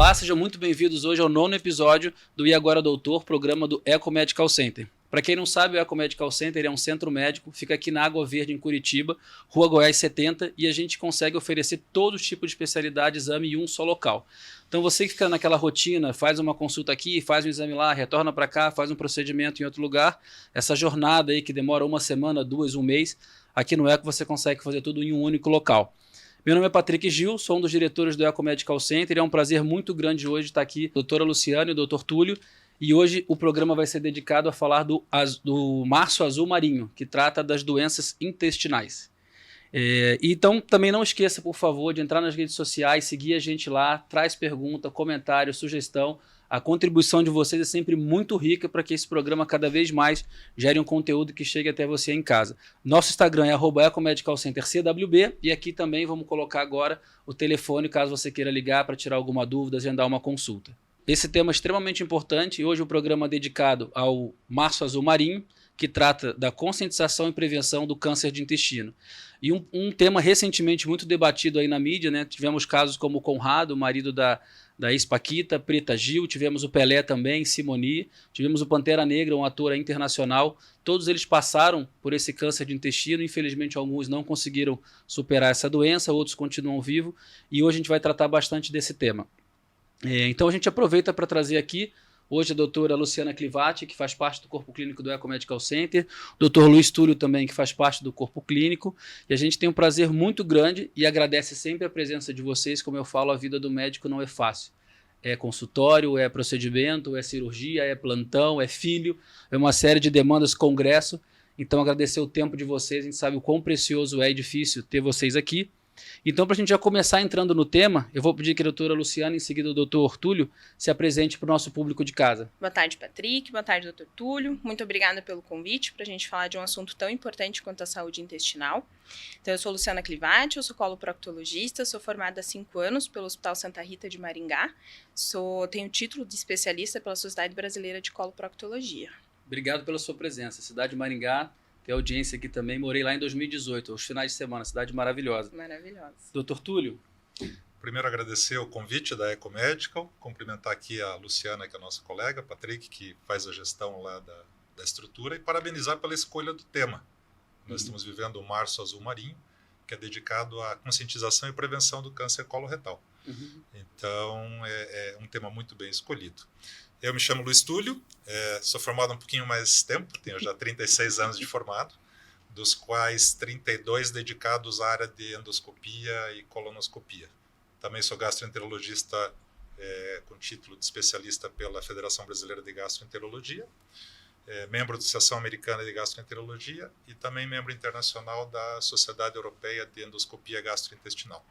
Olá, sejam muito bem-vindos hoje ao 9º episódio do E Agora Doutor, programa do Eco Medical Center. Para quem não sabe, o Eco Medical Center é um centro médico, fica aqui na Água Verde, em Curitiba, Rua Goiás 70, e a gente consegue oferecer todo tipo de especialidade, exame em um só local. Então você que fica naquela rotina, faz uma consulta aqui, faz um exame lá, retorna para cá, faz um procedimento em outro lugar, essa jornada aí que demora uma semana, 2, um mês, aqui no Eco você consegue fazer tudo em um único local. Meu nome é Patrick Gil, sou um dos diretores do Eco Medical Center e é um prazer muito grande hoje estar aqui, a doutora Luciana e o doutor Túlio, e hoje o programa vai ser dedicado a falar do Março Azul Marinho, que trata das doenças intestinais. Então também não esqueça, por favor, de entrar nas redes sociais, seguir a gente lá, traz pergunta, comentário, sugestão. A contribuição de vocês é sempre muito rica para que esse programa cada vez mais gere um conteúdo que chegue até você em casa. Nosso Instagram é @ecomedicalcentercwb e aqui também vamos colocar agora o telefone caso você queira ligar para tirar alguma dúvida, agendar uma consulta. Esse tema é extremamente importante e hoje o programa é dedicado ao Março Azul Marinho, que trata da conscientização e prevenção do câncer de intestino. E um tema recentemente muito debatido aí na mídia, né? Tivemos casos como o Conrado, o marido da ex-Paquita, Preta Gil, tivemos o Pelé também, Simoni, tivemos o Pantera Negra, um ator internacional. Todos eles passaram por esse câncer de intestino, infelizmente alguns não conseguiram superar essa doença, outros continuam vivos, e hoje a gente vai tratar bastante desse tema. Então a gente aproveita para trazer aqui hoje a doutora Luciana Clivati, que faz parte do Corpo Clínico do Eco Medical Center, o doutor Luiz Túlio também, que faz parte do Corpo Clínico, e a gente tem um prazer muito grande e agradece sempre a presença de vocês. Como eu falo, a vida do médico não é fácil. É consultório, é procedimento, é cirurgia, é plantão, é filho, é uma série de demandas, congresso. Então agradecer o tempo de vocês, a gente sabe o quão precioso é e difícil ter vocês aqui. Então, para a gente já começar entrando no tema, eu vou pedir que a doutora Luciana, em seguida o doutor Túlio, se apresente para o nosso público de casa. Boa tarde, Patrick. Boa tarde, doutor Túlio. Muito obrigada pelo convite para a gente falar de um assunto tão importante quanto a saúde intestinal. Então, eu sou Luciana Clivati, eu sou coloproctologista, sou formada há 5 anos pelo Hospital Santa Rita de Maringá. Tenho título de especialista pela Sociedade Brasileira de Coloproctologia. Obrigado pela sua presença. Cidade de Maringá. Tem audiência aqui também, morei lá em 2018, aos finais de semana, cidade maravilhosa. Maravilhosa. Doutor Túlio. Primeiro agradecer o convite da Eco Medical, cumprimentar aqui a Luciana, que é a nossa colega, Patrick, que faz a gestão lá da estrutura, e parabenizar pela escolha do tema. Nós estamos vivendo o Março Azul Marinho, que é dedicado à conscientização e prevenção do câncer coloretal. Então, é um tema muito bem escolhido. Eu me chamo Luiz Túlio, sou formado há um pouquinho mais tempo, tenho já 36 anos de formado, dos quais 32 dedicados à área de endoscopia e colonoscopia. Também sou gastroenterologista com título de especialista pela Federação Brasileira de Gastroenterologia, membro da Associação Americana de Gastroenterologia e também membro internacional da Sociedade Europeia de Endoscopia Gastrointestinal.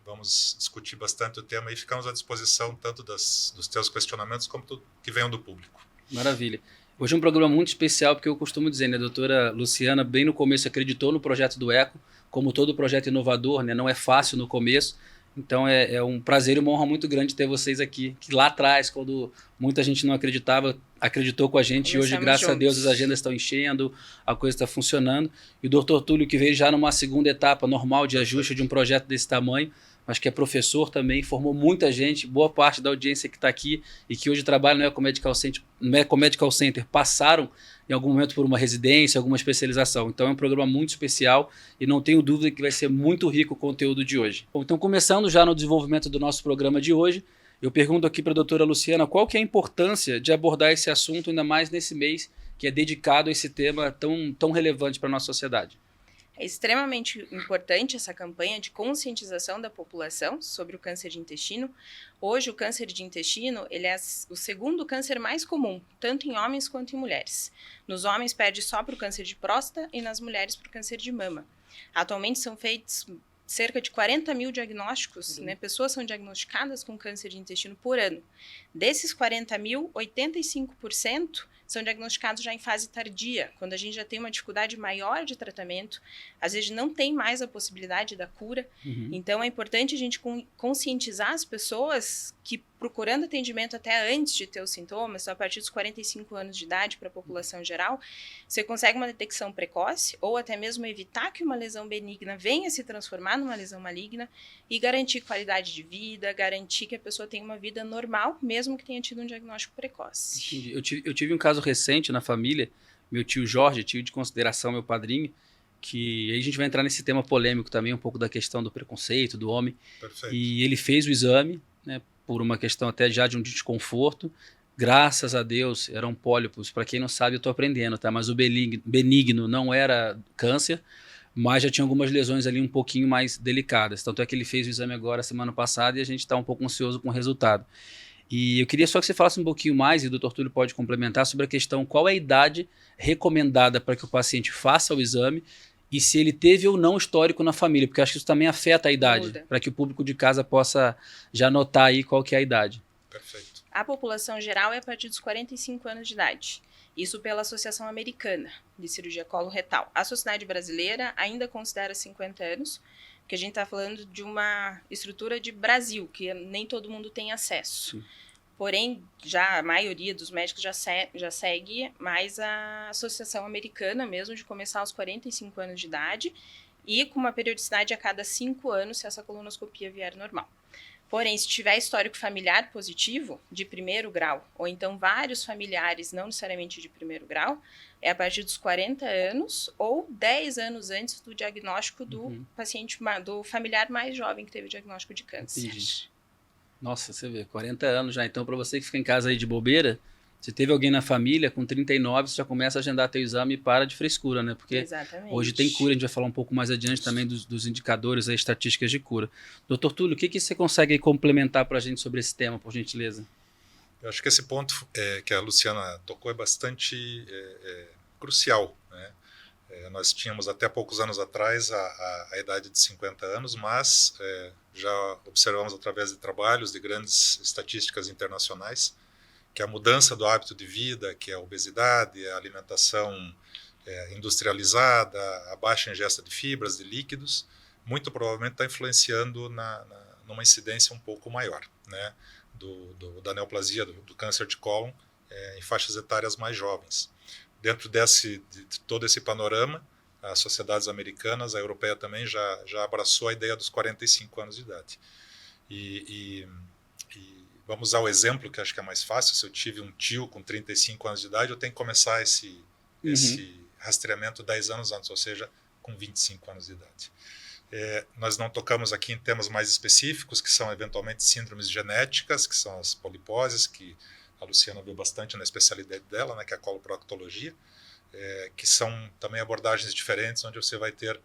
Vamos discutir bastante o tema e ficamos à disposição tanto dos teus questionamentos como que venham do público. Maravilha. Hoje é um programa muito especial porque eu costumo dizer, né, a doutora Luciana, bem no começo, acreditou no projeto do Eco, como todo projeto inovador, né, não é fácil no começo, então é um prazer e uma honra muito grande ter vocês aqui, que lá atrás, quando muita gente não acreditava, acreditou com a gente. Começamos e hoje, graças a Deus, as agendas estão enchendo, a coisa está funcionando. E o doutor Túlio, que veio já numa segunda etapa normal de ajuste de um projeto desse tamanho, mas que é professor também, formou muita gente, boa parte da audiência que está aqui e que hoje trabalha no Eco Medical Center, passaram em algum momento por uma residência, alguma especialização. Então é um programa muito especial e não tenho dúvida que vai ser muito rico o conteúdo de hoje. Bom, então, começando já no desenvolvimento do nosso programa de hoje, eu pergunto aqui para a doutora Luciana qual que é a importância de abordar esse assunto, ainda mais nesse mês que é dedicado a esse tema tão relevante para a nossa sociedade. É extremamente importante essa campanha de conscientização da população sobre o câncer de intestino. Hoje, o câncer de intestino ele é o segundo câncer mais comum, tanto em homens quanto em mulheres. Nos homens, perde só para o câncer de próstata e nas mulheres para o câncer de mama. Atualmente, são feitos cerca de 40 mil diagnósticos, né? Pessoas são diagnosticadas com câncer de intestino por ano. Desses 40 mil, 85% são diagnosticados já em fase tardia, quando a gente já tem uma dificuldade maior de tratamento, às vezes não tem mais a possibilidade da cura. Então é importante a gente conscientizar as pessoas que procurando atendimento até antes de ter os sintomas, então a partir dos 45 anos de idade para a população geral, você consegue uma detecção precoce ou até mesmo evitar que uma lesão benigna venha se transformar numa lesão maligna e garantir qualidade de vida, garantir que a pessoa tenha uma vida normal, mesmo que tenha tido um diagnóstico precoce. Entendi. Eu tive um caso recente na família, meu tio Jorge, tio de consideração, meu padrinho, que aí a gente vai entrar nesse tema polêmico também, um pouco da questão do preconceito, do homem. Perfeito. E ele fez o exame, né, por uma questão até já de um desconforto. Graças a Deus, eram pólipos. Para quem não sabe, eu estou aprendendo, tá? Mas o benigno não era câncer, mas já tinha algumas lesões ali um pouquinho mais delicadas. Tanto é que ele fez o exame agora, semana passada, e a gente está um pouco ansioso com o resultado. E eu queria só que você falasse um pouquinho mais, e o Dr. Túlio pode complementar, sobre a questão qual é a idade recomendada para que o paciente faça o exame e se ele teve ou não histórico na família, porque eu acho que isso também afeta a idade, para que o público de casa possa já notar aí qual que é a idade. Perfeito. A população geral é a partir dos 45 anos de idade. Isso pela Associação Americana de Cirurgia Coloretal. A Sociedade Brasileira ainda considera 50 anos, porque a gente está falando de uma estrutura de Brasil, que nem todo mundo tem acesso. Sim. Porém, já a maioria dos médicos já segue mais a Associação Americana mesmo, de começar aos 45 anos de idade e com uma periodicidade a cada 5 anos, se essa colonoscopia vier normal. Porém, se tiver histórico familiar positivo, de primeiro grau, ou então vários familiares não necessariamente de primeiro grau, é a partir dos 40 anos ou 10 anos antes do diagnóstico do paciente, do familiar mais jovem que teve o diagnóstico de câncer. Entendi. Nossa, você vê, 40 anos já. Então, para você que fica em casa aí de bobeira, se teve alguém na família com 39, você já começa a agendar teu exame e para de frescura, né? Porque hoje tem cura, a gente vai falar um pouco mais adiante também dos indicadores, aí, estatísticas de cura. Doutor Túlio, o que você consegue aí complementar para a gente sobre esse tema, por gentileza? Eu acho que esse ponto que a Luciana tocou é bastante crucial, né? Nós tínhamos até poucos anos atrás a idade de 50 anos, mas já observamos através de trabalhos de grandes estatísticas internacionais que a mudança do hábito de vida, que é a obesidade, a alimentação industrializada, a baixa ingesta de fibras, de líquidos, muito provavelmente está influenciando numa incidência um pouco maior, né, da neoplasia, do câncer de cólon em faixas etárias mais jovens. Dentro de todo esse panorama, as sociedades americanas, a europeia também, já abraçou a ideia dos 45 anos de idade. E vamos usar o exemplo que acho que é mais fácil. Se eu tive um tio com 35 anos de idade, eu tenho que começar esse rastreamento 10 anos antes, ou seja, com 25 anos de idade. Nós não tocamos aqui em temas mais específicos, que são eventualmente síndromes genéticas, que são as poliposes, que a Luciana viu bastante na especialidade dela, né, que é a coloproctologia, que são também abordagens diferentes, onde você vai ter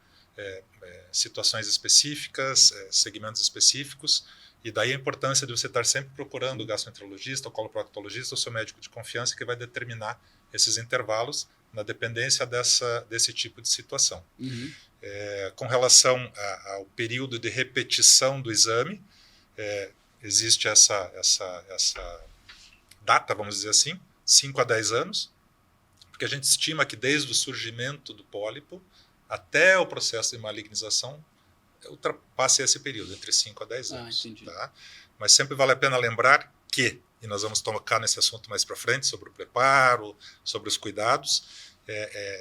situações específicas, segmentos específicos, e daí a importância de você estar sempre procurando o gastroenterologista, o coloproctologista, o seu médico de confiança, que vai determinar esses intervalos na dependência desse tipo de situação. Com relação ao período de repetição do exame, existe essa data, vamos dizer assim, 5 a 10 anos, porque a gente estima que desde o surgimento do pólipo até o processo de malignização ultrapasse esse período, entre 5 a 10 anos. Tá? Mas sempre vale a pena lembrar que, e nós vamos tocar nesse assunto mais para frente, sobre o preparo, sobre os cuidados,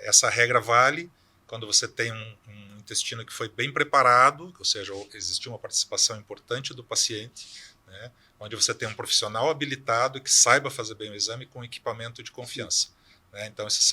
essa regra vale quando você tem um intestino que foi bem preparado, ou seja, existiu uma participação importante do paciente, né, onde você tem um profissional habilitado que saiba fazer bem o exame com equipamento de confiança. Né? Então, esses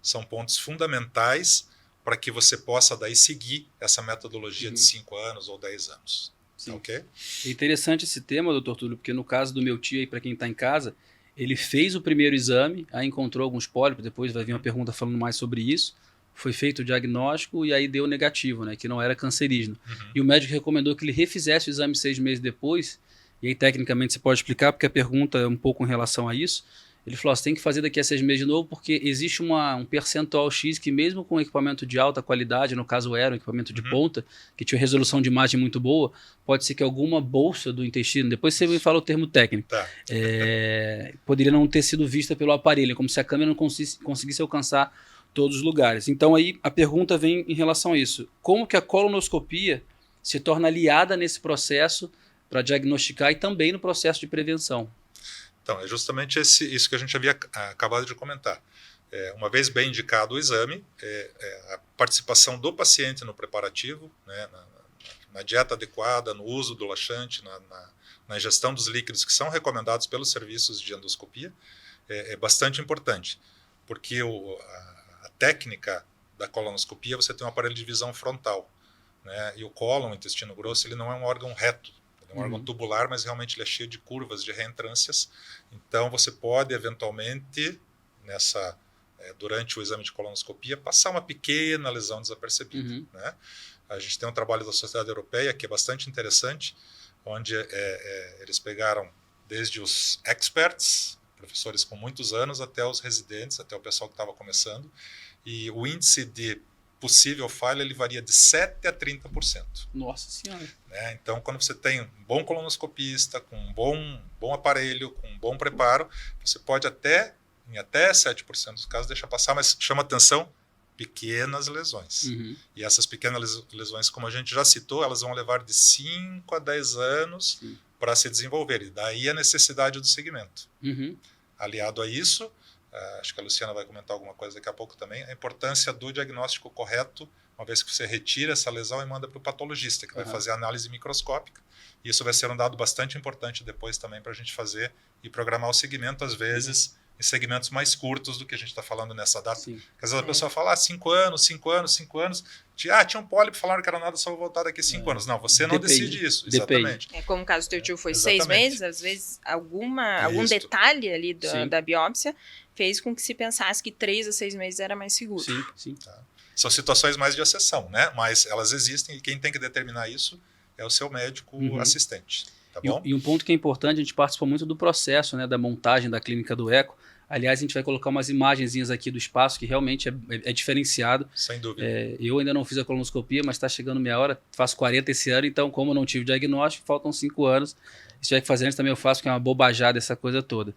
são pontos fundamentais para que você possa daí seguir essa metodologia de 5 anos ou 10 anos. Sim. Okay? É interessante esse tema, doutor Túlio, porque no caso do meu tio aí, para quem está em casa, ele fez o primeiro exame, aí encontrou alguns pólipos, depois vai vir uma pergunta falando mais sobre isso, foi feito o diagnóstico e aí deu negativo, né, que não era cancerígeno. E o médico recomendou que ele refizesse o exame 6 meses depois, e aí tecnicamente você pode explicar, porque a pergunta é um pouco em relação a isso. Ele falou, você tem que fazer daqui a 6 meses de novo, porque existe um percentual X que mesmo com equipamento de alta qualidade, no caso era um equipamento de ponta, que tinha resolução de imagem muito boa, pode ser que alguma bolsa do intestino, depois você me fala o termo técnico, poderia não ter sido vista pelo aparelho, como se a câmera não conseguisse alcançar todos os lugares. Então aí a pergunta vem em relação a isso. Como que a colonoscopia se torna aliada nesse processo para diagnosticar e também no processo de prevenção. Então, é justamente isso que a gente havia acabado de comentar. Uma vez bem indicado o exame, a participação do paciente no preparativo, né, na dieta adequada, no uso do laxante, na ingestão dos líquidos que são recomendados pelos serviços de endoscopia, é bastante importante, porque a técnica da colonoscopia, você tem um aparelho de visão frontal, né, e o cólon, o intestino grosso, ele não é um órgão reto, ele é um órgão tubular, mas realmente ele é cheio de curvas, de reentrâncias, então você pode eventualmente, durante o exame de colonoscopia, passar uma pequena lesão desapercebida. Né? A gente tem um trabalho da Sociedade Europeia que é bastante interessante, onde eles pegaram desde os experts, professores com muitos anos, até os residentes, até o pessoal que estava começando, e o índice de possível falha ele varia de 7% a 30%. Nossa Senhora! Né? Então, quando você tem um bom colonoscopista, com um bom aparelho, com um bom preparo, você pode em até 7% dos casos deixar passar, mas chama atenção, pequenas lesões. E essas pequenas lesões, como a gente já citou, elas vão levar de 5 a 10 anos para se desenvolver. E daí a necessidade do segmento. Aliado a isso, acho que a Luciana vai comentar alguma coisa daqui a pouco também, a importância do diagnóstico correto, uma vez que você retira essa lesão e manda para o patologista, que vai fazer a análise microscópica. E isso vai ser um dado bastante importante depois também para a gente fazer e programar o segmento, às vezes, em segmentos mais curtos do que a gente está falando nessa data. Porque às vezes a pessoa fala, 5 anos, 5 anos, 5 anos. Tinha um pólipo, falaram que era nada, só vou voltar daqui 5 anos. Não, você não decide isso. Exatamente. Como o caso do teu tio foi 6 meses, às vezes algum detalhe ali da biópsia fez com que se pensasse que 3 a 6 meses era mais seguro. Sim. Tá. São situações mais de exceção, né? Mas elas existem e quem tem que determinar isso é o seu médico assistente. Tá bom? E um ponto que é importante, a gente participou muito do processo, né, da montagem da clínica do eco. Aliás, a gente vai colocar umas imagenzinhas aqui do espaço que realmente é diferenciado. Sem dúvida. Eu ainda não fiz a colonoscopia, mas está chegando minha hora, faço 40 esse ano, então como eu não tive diagnóstico, faltam 5 anos. Se tiver que fazer antes também eu faço, que é uma bobajada essa coisa toda.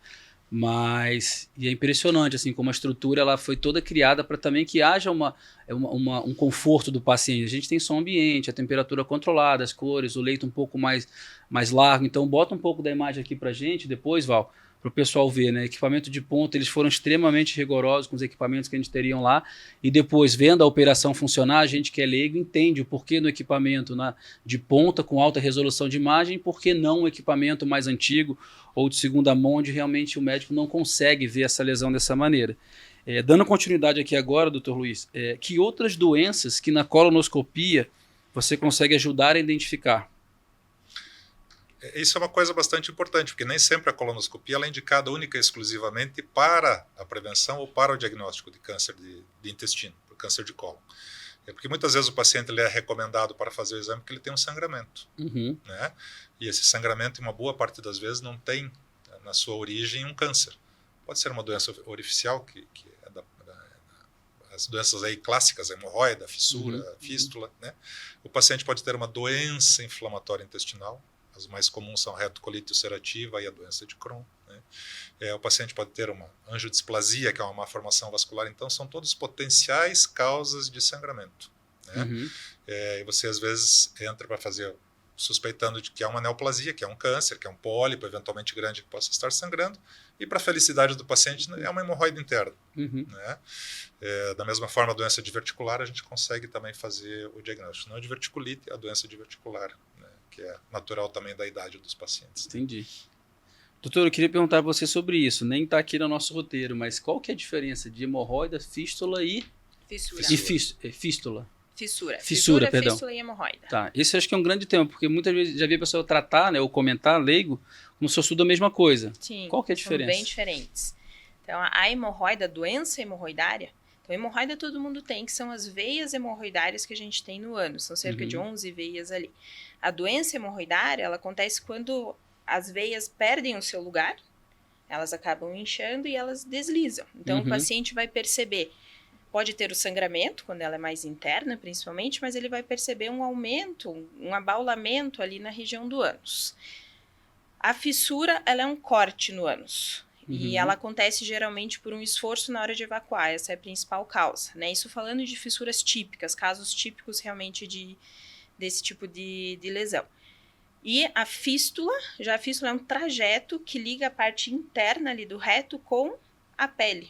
E é impressionante assim como a estrutura ela foi toda criada para também que haja um conforto do paciente. A gente tem som ambiente, a temperatura controlada, as cores, o leito um pouco mais largo. Então bota um pouco da imagem aqui para a gente depois, Val, para o pessoal ver, né? Equipamento de ponta, eles foram extremamente rigorosos com os equipamentos que a gente teriam lá, e depois, vendo a operação funcionar, a gente que é leigo entende o porquê do equipamento de ponta com alta resolução de imagem, e por que não um equipamento mais antigo ou de segunda mão, onde realmente o médico não consegue ver essa lesão dessa maneira. Dando continuidade aqui agora, doutor Luiz, que outras doenças que na colonoscopia você consegue ajudar a identificar? Isso é uma coisa bastante importante, porque nem sempre a colonoscopia ela é indicada única e exclusivamente para a prevenção ou para o diagnóstico de câncer de intestino, por câncer de cólon. Porque muitas vezes o paciente ele é recomendado para fazer o exame porque ele tem um sangramento. Né? E esse sangramento, em uma boa parte das vezes, não tem na sua origem um câncer. Pode ser uma doença orificial, que é as doenças aí clássicas, a hemorroida, a fissura, a fístula. Né? O paciente pode ter uma doença inflamatória intestinal. As mais comuns são a retocolite ulcerativa e a doença de Crohn. Né? O paciente pode ter uma angiodisplasia, que é uma malformação vascular. Então, são todos potenciais causas de sangramento. Né? E você, às vezes, entra para fazer, suspeitando de que é uma neoplasia, que é um câncer, que é um pólipo, eventualmente grande, que possa estar sangrando. E, para a felicidade do paciente, é uma hemorroida interna. Né? Da mesma forma, a doença diverticular, a gente consegue também fazer o diagnóstico. Não de diverticulite, a doença diverticular, que é natural também da idade dos pacientes. Entendi. Doutor, eu queria perguntar a você sobre isso. Nem está aqui no nosso roteiro, mas qual que é a diferença de hemorroida, fístula e... Fístula. Fissura, perdão. Fístula e hemorroida. Tá, esse acho que é um grande tema, porque muitas vezes já vi a pessoa tratar, né, ou comentar, leigo, como se fosse tudo a mesma coisa. Sim. Qual que é a diferença? São bem diferentes. Então, a hemorroida, a doença hemorroidária, então, hemorroida todo mundo tem, que são as veias hemorroidárias que a gente tem no ânus. São cerca de 11 veias ali. A doença hemorroidária, ela acontece quando as veias perdem o seu lugar, elas acabam inchando e elas deslizam. Então, o paciente vai perceber, pode ter o sangramento, quando ela é mais interna, principalmente, mas ele vai perceber um aumento, um abaulamento ali na região do ânus. A fissura, ela é um corte no ânus. E ela acontece geralmente por um esforço na hora de evacuar, essa é a principal causa, né? Isso falando de fissuras típicas, casos típicos realmente desse tipo de lesão. E a fístula é um trajeto que liga a parte interna ali do reto com a pele.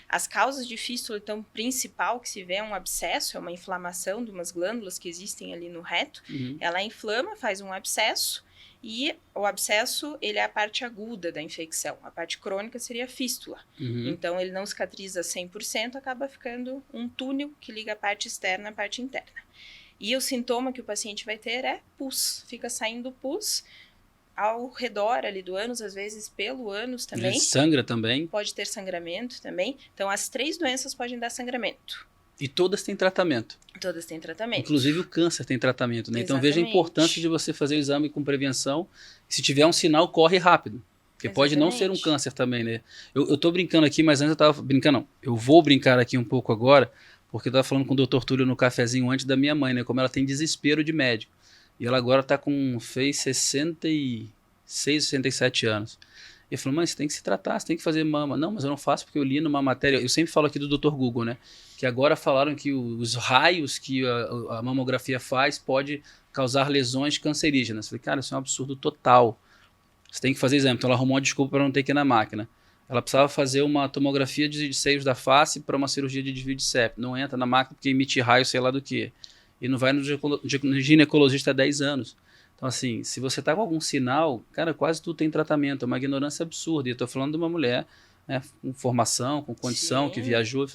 As causas de fístula, então, principal que se vê é um abscesso, é uma inflamação de umas glândulas que existem ali no reto. Ela inflama, faz um abscesso, e o abscesso, ele é a parte aguda da infecção. A parte crônica seria a fístula. Então, ele não cicatriza 100%, acaba ficando um túnel que liga a parte externa à parte interna. E o sintoma que o paciente vai ter é pus. Fica saindo pus ao redor ali do ânus, às vezes pelo ânus também. Ele sangra também. Pode ter sangramento também. Então, as 3 doenças podem dar sangramento. E todas têm tratamento. Todas têm tratamento. Inclusive o câncer tem tratamento, né? Então Exatamente. veja a importância de você fazer o exame com prevenção. Se tiver um sinal, corre rápido. Porque pode não ser um câncer também, né? Eu tô brincando aqui, mas antes eu tava brincando, não. Eu vou brincar aqui um pouco agora, porque eu tava falando com o Dr. Túlio no cafezinho antes da minha mãe, né? Como ela tem desespero de médico. E ela agora fez 66, 67 anos. E eu falei, mãe, você tem que se tratar, você tem que fazer mama. Não, mas eu não faço porque eu li numa matéria, eu sempre falo aqui do Dr. Google, né? Que agora falaram que os raios que a mamografia faz pode causar lesões cancerígenas. Eu falei, cara, isso é um absurdo total. Você tem que fazer exame. Então ela arrumou uma desculpa para não ter que ir na máquina. Ela precisava fazer uma tomografia de seios da face para uma cirurgia de desvio de septo. Não entra na máquina porque emite raio, sei lá do que. E não vai no ginecologista há 10 anos. Então, assim, se você está com algum sinal, cara, quase tudo tem tratamento. É uma ignorância absurda. E eu estou falando de uma mulher, né, com formação, com condição, que viajou.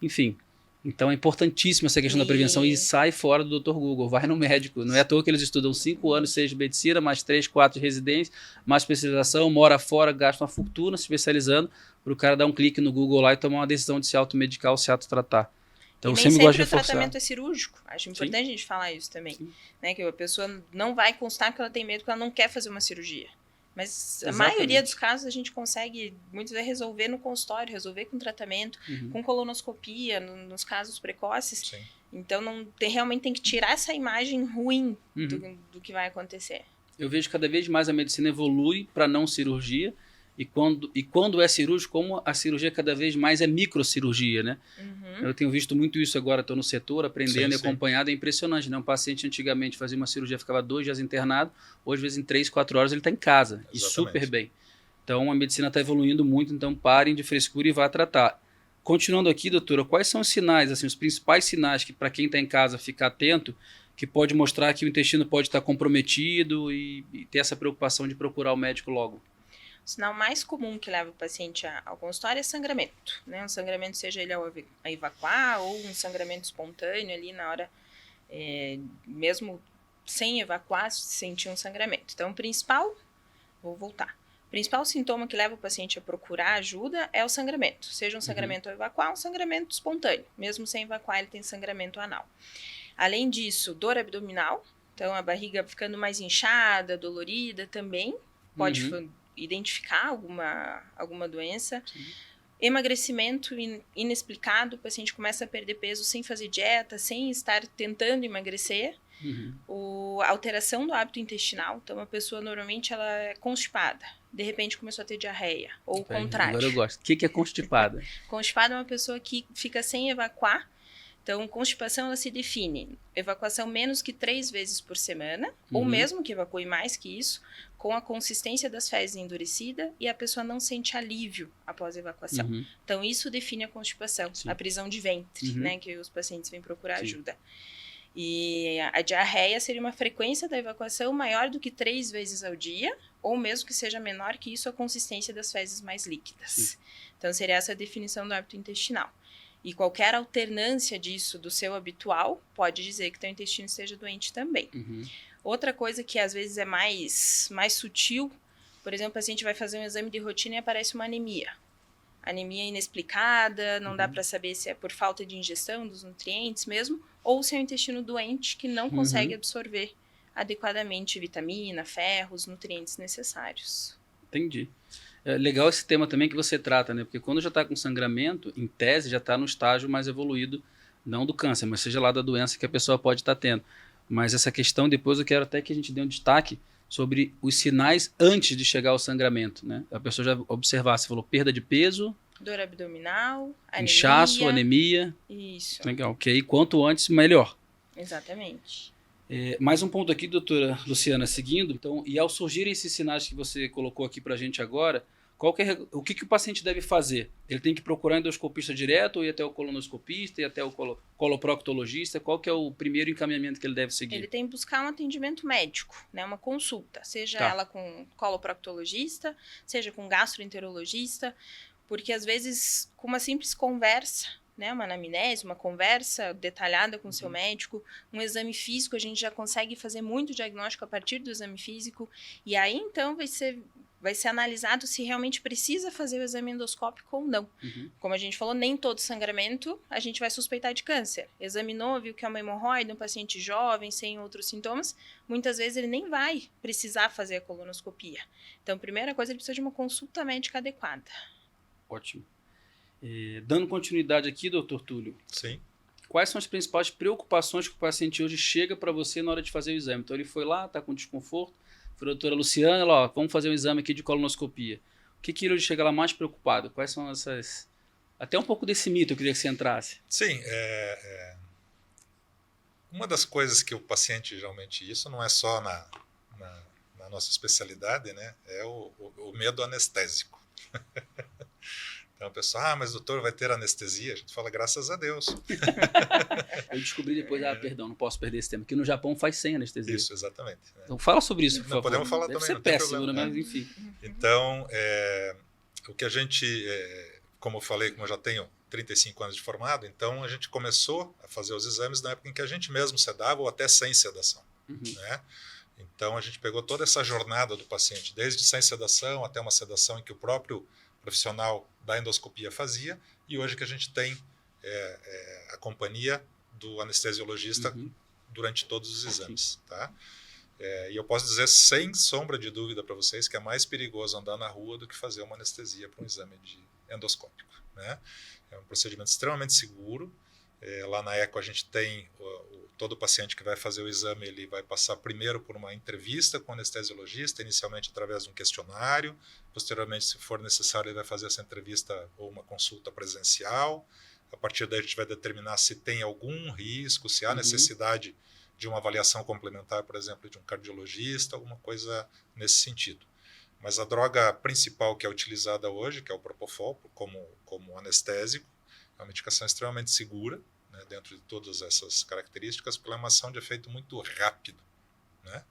Enfim. Então, é importantíssima essa questão da prevenção. E sai fora do Dr. Google, vai no médico. Não é à toa que eles estudam 5 anos, 6 de medicina, mais 3, 4 de residência, mais especialização, mora fora, gasta uma fortuna se especializando, para o cara dar um clique no Google lá e tomar uma decisão de se automedicar ou se autotratar. Então, e nem sempre sempre gosto de o reforçar. tratamento é cirúrgico. Acho importante a gente falar isso também. Né? Que a pessoa não vai constar porque ela tem medo, porque ela não quer fazer uma cirurgia. Mas a maioria dos casos a gente consegue, muitas vezes, resolver no consultório, resolver com tratamento, com colonoscopia, nos casos precoces. Sim. Então, realmente tem que tirar essa imagem ruim do que vai acontecer. Eu vejo cada vez mais a medicina evolui para não cirurgia. E quando é cirúrgico, como a cirurgia cada vez mais é microcirurgia, né? Eu tenho visto muito isso agora, estou no setor, aprendendo e acompanhado, é impressionante, né? Um paciente antigamente fazia uma cirurgia, ficava 2 dias internado, hoje, às vezes, em 3, 4 horas ele está em casa. Exatamente. E super bem. Então, a medicina está evoluindo muito, então parem de frescura e vá tratar. Continuando aqui, doutora, quais são os sinais, assim, os principais sinais que, para quem está em casa, ficar atento, que pode mostrar que o intestino pode estar comprometido e ter essa preocupação de procurar o médico logo? O sinal mais comum que leva o paciente ao consultório é sangramento, né? Um sangramento, seja ele a evacuar ou um sangramento espontâneo ali na hora, mesmo sem evacuar, sentir um sangramento. Então, o principal sintoma que leva o paciente a procurar ajuda é o sangramento. Seja um sangramento ao evacuar ou um sangramento espontâneo. Mesmo sem evacuar, ele tem sangramento anal. Além disso, dor abdominal. Então, a barriga ficando mais inchada, dolorida também pode identificar alguma doença. Emagrecimento inexplicado, o paciente começa a perder peso sem fazer dieta, sem estar tentando emagrecer. A alteração do hábito intestinal, então a pessoa normalmente ela é constipada, de repente começou a ter diarreia, ou o contrário. Agora eu gosto. O que é constipada? Constipada é uma pessoa que fica sem evacuar. Então, constipação, ela se define evacuação menos que 3 vezes por semana, ou mesmo que evacue mais que isso, com a consistência das fezes endurecida e a pessoa não sente alívio após a evacuação. Então, isso define a constipação, a prisão de ventre, né, que os pacientes vêm procurar ajuda. E a diarreia seria uma frequência da evacuação maior do que 3 vezes ao dia, ou mesmo que seja menor que isso, a consistência das fezes mais líquidas. Então, seria essa a definição do hábito intestinal. E qualquer alternância disso do seu habitual pode dizer que teu intestino esteja doente também. Outra coisa que às vezes é mais sutil, por exemplo, o paciente vai fazer um exame de rotina e aparece uma anemia. Anemia inexplicada, não dá para saber se é por falta de ingestão dos nutrientes mesmo, ou se é um intestino doente que não consegue absorver adequadamente vitamina, ferros, nutrientes necessários. Entendi. É legal esse tema também que você trata, né? Porque quando já está com sangramento, em tese, já está no estágio mais evoluído, não do câncer, mas seja lá da doença que a pessoa pode estar tendo. Mas essa questão, depois eu quero até que a gente dê um destaque sobre os sinais antes de chegar ao sangramento, né? A pessoa já observar, você falou perda de peso, dor abdominal, anemia. Inchaço, anemia. Isso. Legal, ok. Quanto antes, melhor. Exatamente. Mais um ponto aqui, doutora Luciana, seguindo. Então, e ao surgirem esses sinais que você colocou aqui para a gente agora, o que o paciente deve fazer? Ele tem que procurar endoscopista direto, ou ir até o colonoscopista, ir até o coloproctologista? Qual que é o primeiro encaminhamento que ele deve seguir? Ele tem que buscar um atendimento médico, né, uma consulta, seja ela com coloproctologista, seja com gastroenterologista, porque às vezes com uma simples conversa, né, uma anamnese, uma conversa detalhada com o seu médico, um exame físico, a gente já consegue fazer muito diagnóstico a partir do exame físico, e aí então vai ser analisado se realmente precisa fazer o exame endoscópico ou não. Como a gente falou, nem todo sangramento a gente vai suspeitar de câncer. Examinou, viu que é uma hemorroide, um paciente jovem, sem outros sintomas, muitas vezes ele nem vai precisar fazer a colonoscopia. Então, primeira coisa, ele precisa de uma consulta médica adequada. Ótimo. Dando continuidade aqui, doutor Túlio. Sim. Quais são as principais preocupações que o paciente hoje chega para você na hora de fazer o exame? Então, ele foi lá, está com desconforto, foi a doutora Luciana, ó, vamos fazer um exame aqui de colonoscopia. O que ele hoje chega lá mais preocupado? Quais são essas... Até um pouco desse mito eu queria que você entrasse. Sim, uma das coisas que o paciente geralmente, isso não é só na nossa especialidade, né, é o medo anestésico. Então a pessoa, mas doutor, vai ter anestesia? A gente fala, graças a Deus. Eu descobri depois, perdão, não posso perder esse tema, que no Japão faz sem anestesia. Isso, exatamente. Então fala sobre isso, por favor. Podemos falar Deve também, ser não tem péssimo, problema, né? Mas enfim. Então, o que a gente, como eu falei, como eu já tenho 35 anos de formado, então a gente começou a fazer os exames na época em que a gente mesmo sedava ou até sem sedação. Né? Então a gente pegou toda essa jornada do paciente, desde sem sedação até uma sedação em que o próprio profissional da endoscopia fazia, e hoje que a gente tem a companhia do anestesiologista durante todos os exames. Tá? E eu posso dizer sem sombra de dúvida para vocês que é mais perigoso andar na rua do que fazer uma anestesia para um exame endoscópico. Né? É um procedimento extremamente seguro. Lá na ECO a gente tem todo paciente que vai fazer o exame, ele vai passar primeiro por uma entrevista com o anestesiologista, inicialmente através de um questionário, posteriormente, se for necessário, ele vai fazer essa entrevista ou uma consulta presencial. A partir daí a gente vai determinar se tem algum risco, se há necessidade de uma avaliação complementar, por exemplo, de um cardiologista, alguma coisa nesse sentido. Mas a droga principal que é utilizada hoje, que é o Propofol, como anestésico, é uma medicação extremamente segura, né, dentro de todas essas características, porque ela é uma ação de efeito muito rápido. Né?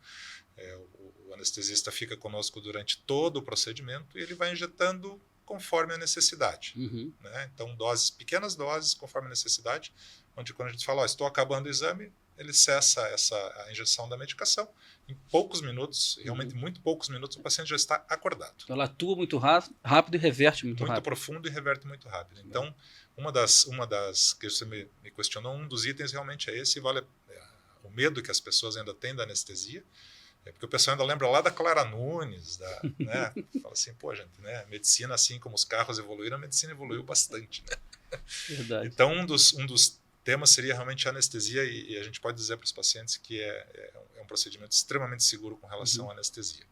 O anestesista fica conosco durante todo o procedimento e ele vai injetando conforme a necessidade. Né? Então, pequenas doses conforme a necessidade, onde quando a gente fala, estou acabando o exame, ele cessa a injeção da medicação. Em poucos minutos, realmente muito poucos minutos, o paciente já está acordado. Então ela atua muito rápido e reverte muito rápido. Muito profundo e reverte muito rápido. Então, uma das que você me questionou, um dos itens realmente é esse, vale o medo que as pessoas ainda têm da anestesia, porque o pessoal ainda lembra lá da Clara Nunes, né? Fala assim, pô, gente, né? Medicina, assim como os carros evoluíram, a medicina evoluiu bastante, né? Verdade. Então, um dos temas seria realmente a anestesia, e a gente pode dizer para os pacientes que é um procedimento extremamente seguro com relação à anestesia.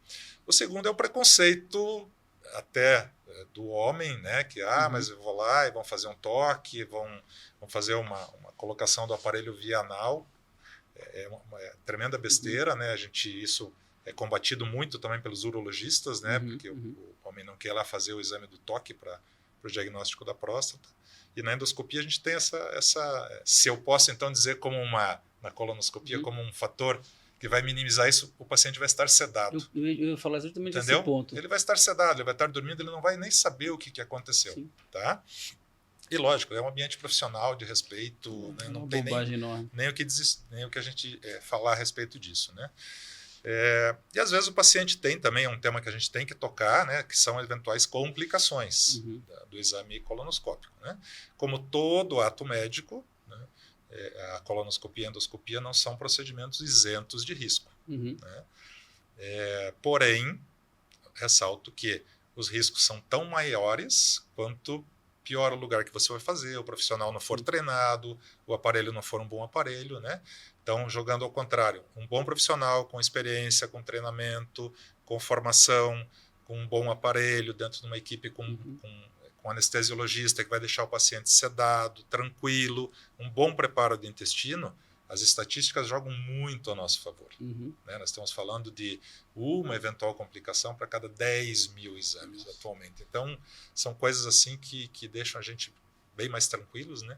O segundo é o preconceito até do homem, né, que mas eu vou lá e vão fazer um toque, vão fazer uma colocação do aparelho via anal. É uma tremenda besteira, né? Isso é combatido muito também pelos urologistas, né? Porque o homem não quer lá fazer o exame do toque para o diagnóstico da próstata. E na endoscopia a gente tem se eu posso então dizer na colonoscopia como um fator que vai minimizar isso, o paciente vai estar sedado. Eu ia falar exatamente Entendeu? Esse ponto. Ele vai estar sedado, ele vai estar dormindo, ele não vai nem saber o que aconteceu. Tá? E lógico, é um ambiente profissional de respeito, né? Não tem nem o que a gente falar a respeito disso. Né? E às vezes o paciente tem também, um tema que a gente tem que tocar, né, que são eventuais complicações do exame colonoscópico. Né? Como todo ato médico, né, a colonoscopia e a endoscopia não são procedimentos isentos de risco. Né? Porém, ressalto que os riscos são tão maiores quanto pior o lugar que você vai fazer, o profissional não for treinado, o aparelho não for um bom aparelho, né? Então, jogando ao contrário, um bom profissional com experiência, com treinamento, com formação, com um bom aparelho, dentro de uma equipe com anestesiologista que vai deixar o paciente sedado, tranquilo, um bom preparo do intestino, as estatísticas jogam muito a nosso favor. Né? Nós estamos falando de uma eventual complicação para cada 10 mil exames atualmente. Então, são coisas assim que deixam a gente bem mais tranquilos, né?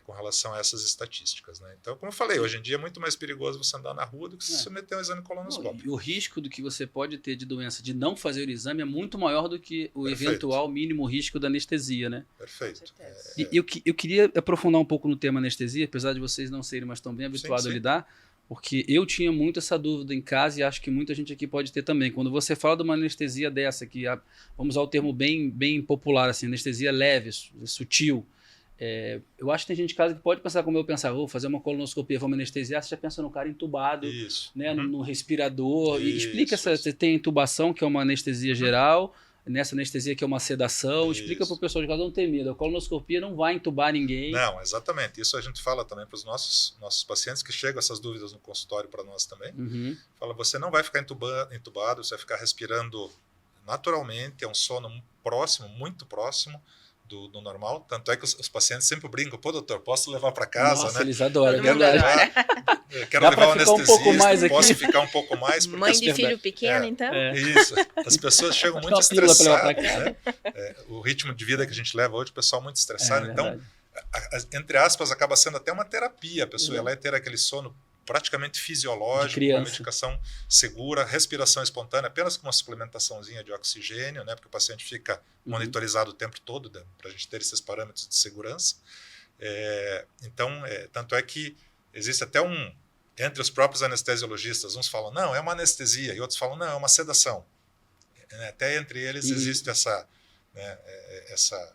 Com relação a essas estatísticas. Né? Então, como eu falei, hoje em dia é muito mais perigoso você andar na rua do que se submeter a um exame colonoscópico. E o risco do que você pode ter de doença de não fazer o exame é muito maior do que o eventual mínimo risco da anestesia, né? Perfeito. E eu queria aprofundar um pouco no tema anestesia, apesar de vocês não serem mais tão bem habituados a lidar, porque eu tinha muito essa dúvida em casa e acho que muita gente aqui pode ter também. Quando você fala de uma anestesia dessa, que vamos usar o termo bem popular, assim, anestesia leve, sutil, eu acho que tem gente em casa que pode pensar como eu pensava, vou fazer uma colonoscopia, vamos anestesiar, você já pensa no cara entubado, né, no respirador. E explica, você tem intubação, que é uma anestesia geral, nessa anestesia que é uma sedação, explica para o pessoal de casa não ter medo, a colonoscopia não vai entubar ninguém. Não, exatamente, isso a gente fala também para os nossos pacientes que chegam essas dúvidas no consultório para nós também, fala, você não vai ficar entubado, você vai ficar respirando naturalmente, é um sono próximo, muito próximo do normal, tanto é que os pacientes sempre brincam, pô doutor, posso levar para casa? Nossa, né? Eles adoram, quero levar o anestesista, um pouco mais posso ficar um pouco mais. Mãe de filho pequeno, então? Isso, as pessoas chegam muito estressadas, né? O ritmo de vida que a gente leva hoje, o pessoal muito estressado, então, entre aspas, acaba sendo até uma terapia, a pessoa ela ter aquele sono praticamente fisiológico, uma medicação segura, respiração espontânea, apenas com uma suplementaçãozinha de oxigênio, né, porque o paciente fica monitorizado o tempo todo, para a gente ter esses parâmetros de segurança. Então, tanto é que existe até entre os próprios anestesiologistas, uns falam, não, é uma anestesia, e outros falam, não, é uma sedação. Até entre eles existe essa, né,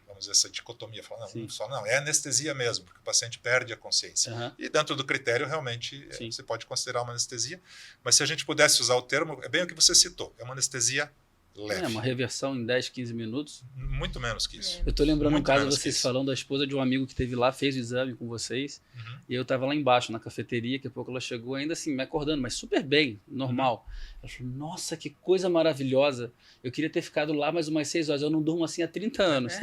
vamos dizer, essa dicotomia, falam, não, é anestesia mesmo, porque o paciente perde a consciência. E dentro do critério, realmente, você pode considerar uma anestesia, mas se a gente pudesse usar o termo, é bem o que você citou, é uma anestesia leve. Uma reversão em 10, 15 minutos. Muito menos que isso. Eu estou lembrando um caso, vocês falando da esposa de um amigo que esteve lá, fez o exame com vocês, e eu estava lá embaixo na cafeteria, daqui a pouco ela chegou ainda assim, me acordando, mas super bem, normal. Ela falou, nossa, que coisa maravilhosa, eu queria ter ficado lá mais umas 6 horas, eu não durmo assim há 30 anos. É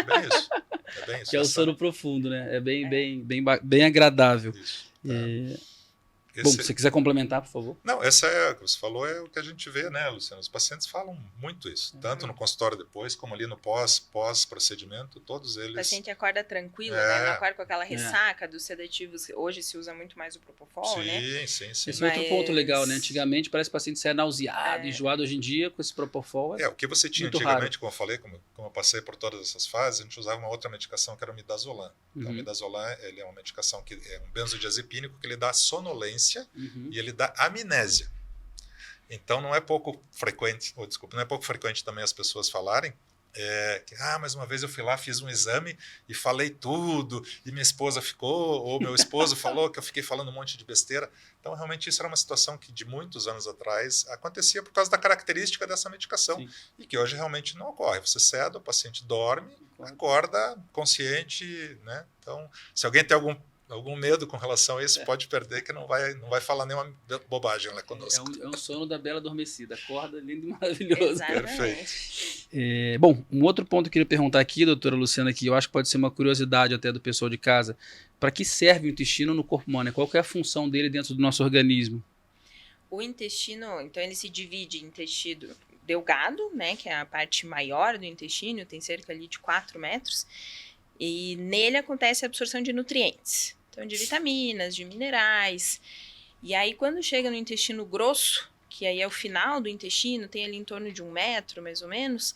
bem isso. É bem isso. Que é o sono profundo, né? É bem agradável. Bom, se você quiser complementar, por favor. Não, essa é o que você falou, é o que a gente vê, né, Luciano? Os pacientes falam muito isso, tanto no consultório depois, como ali no pós-procedimento, todos eles... O paciente acorda tranquilo, né? Não acorda com aquela ressaca dos sedativos. Hoje se usa muito mais o propofol, né? Sim. Esse é outro ponto legal, né? Antigamente parece que o paciente saia nauseado, enjoado. Hoje em dia, com esse propofol, o que você tinha antigamente, como eu falei, como eu passei por todas essas fases, a gente usava uma outra medicação que era o midazolam. Então, o midazolam, ele é uma medicação que é um benzodiazepínico que ele dá sonolência e ele dá amnésia. Então não é pouco frequente, também as pessoas falarem que, mas uma vez eu fui lá, fiz um exame e falei tudo, e minha esposa ficou, ou meu esposo falou que eu fiquei falando um monte de besteira. Então realmente isso era uma situação que de muitos anos atrás acontecia por causa da característica dessa medicação, e que hoje realmente não ocorre. Você ceda, o paciente dorme, acorda consciente, né? Então, se alguém tem algum medo com relação a isso, pode perder, que não vai falar nenhuma bobagem lá conosco. É um sono da bela adormecida. Acorda lindo e maravilhoso. Perfeito. Bom, um outro ponto que eu queria perguntar aqui, doutora Luciana, que eu acho que pode ser uma curiosidade até do pessoal de casa. Para que serve o intestino no corpo humano? Qual que é a função dele dentro do nosso organismo? O intestino, então, ele se divide em intestino delgado, né, que é a parte maior do intestino, tem cerca ali de 4 metros, e nele acontece a absorção de nutrientes. Então, de vitaminas, de minerais. E aí, quando chega no intestino grosso, que aí é o final do intestino, tem ali em torno de 1 metro, mais ou menos,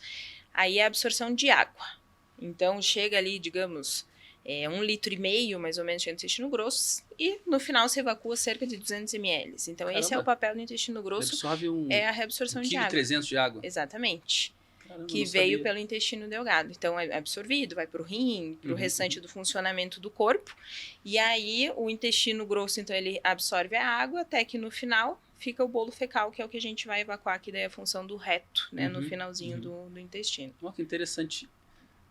aí é a absorção de água. Então, chega ali, digamos, 1,5 litro, mais ou menos, de intestino grosso, e no final se evacua cerca de 200 ml. Então, esse é o papel do intestino grosso, é a reabsorção de água. 1,3 kg de água? Exatamente. Que veio pelo intestino delgado. Então, é absorvido, vai para o rim, para o restante do funcionamento do corpo. E aí, o intestino grosso, então, ele absorve a água, até que no final fica o bolo fecal, que é o que a gente vai evacuar, que daí é a função do reto, né, no finalzinho do intestino. Oh, que interessante.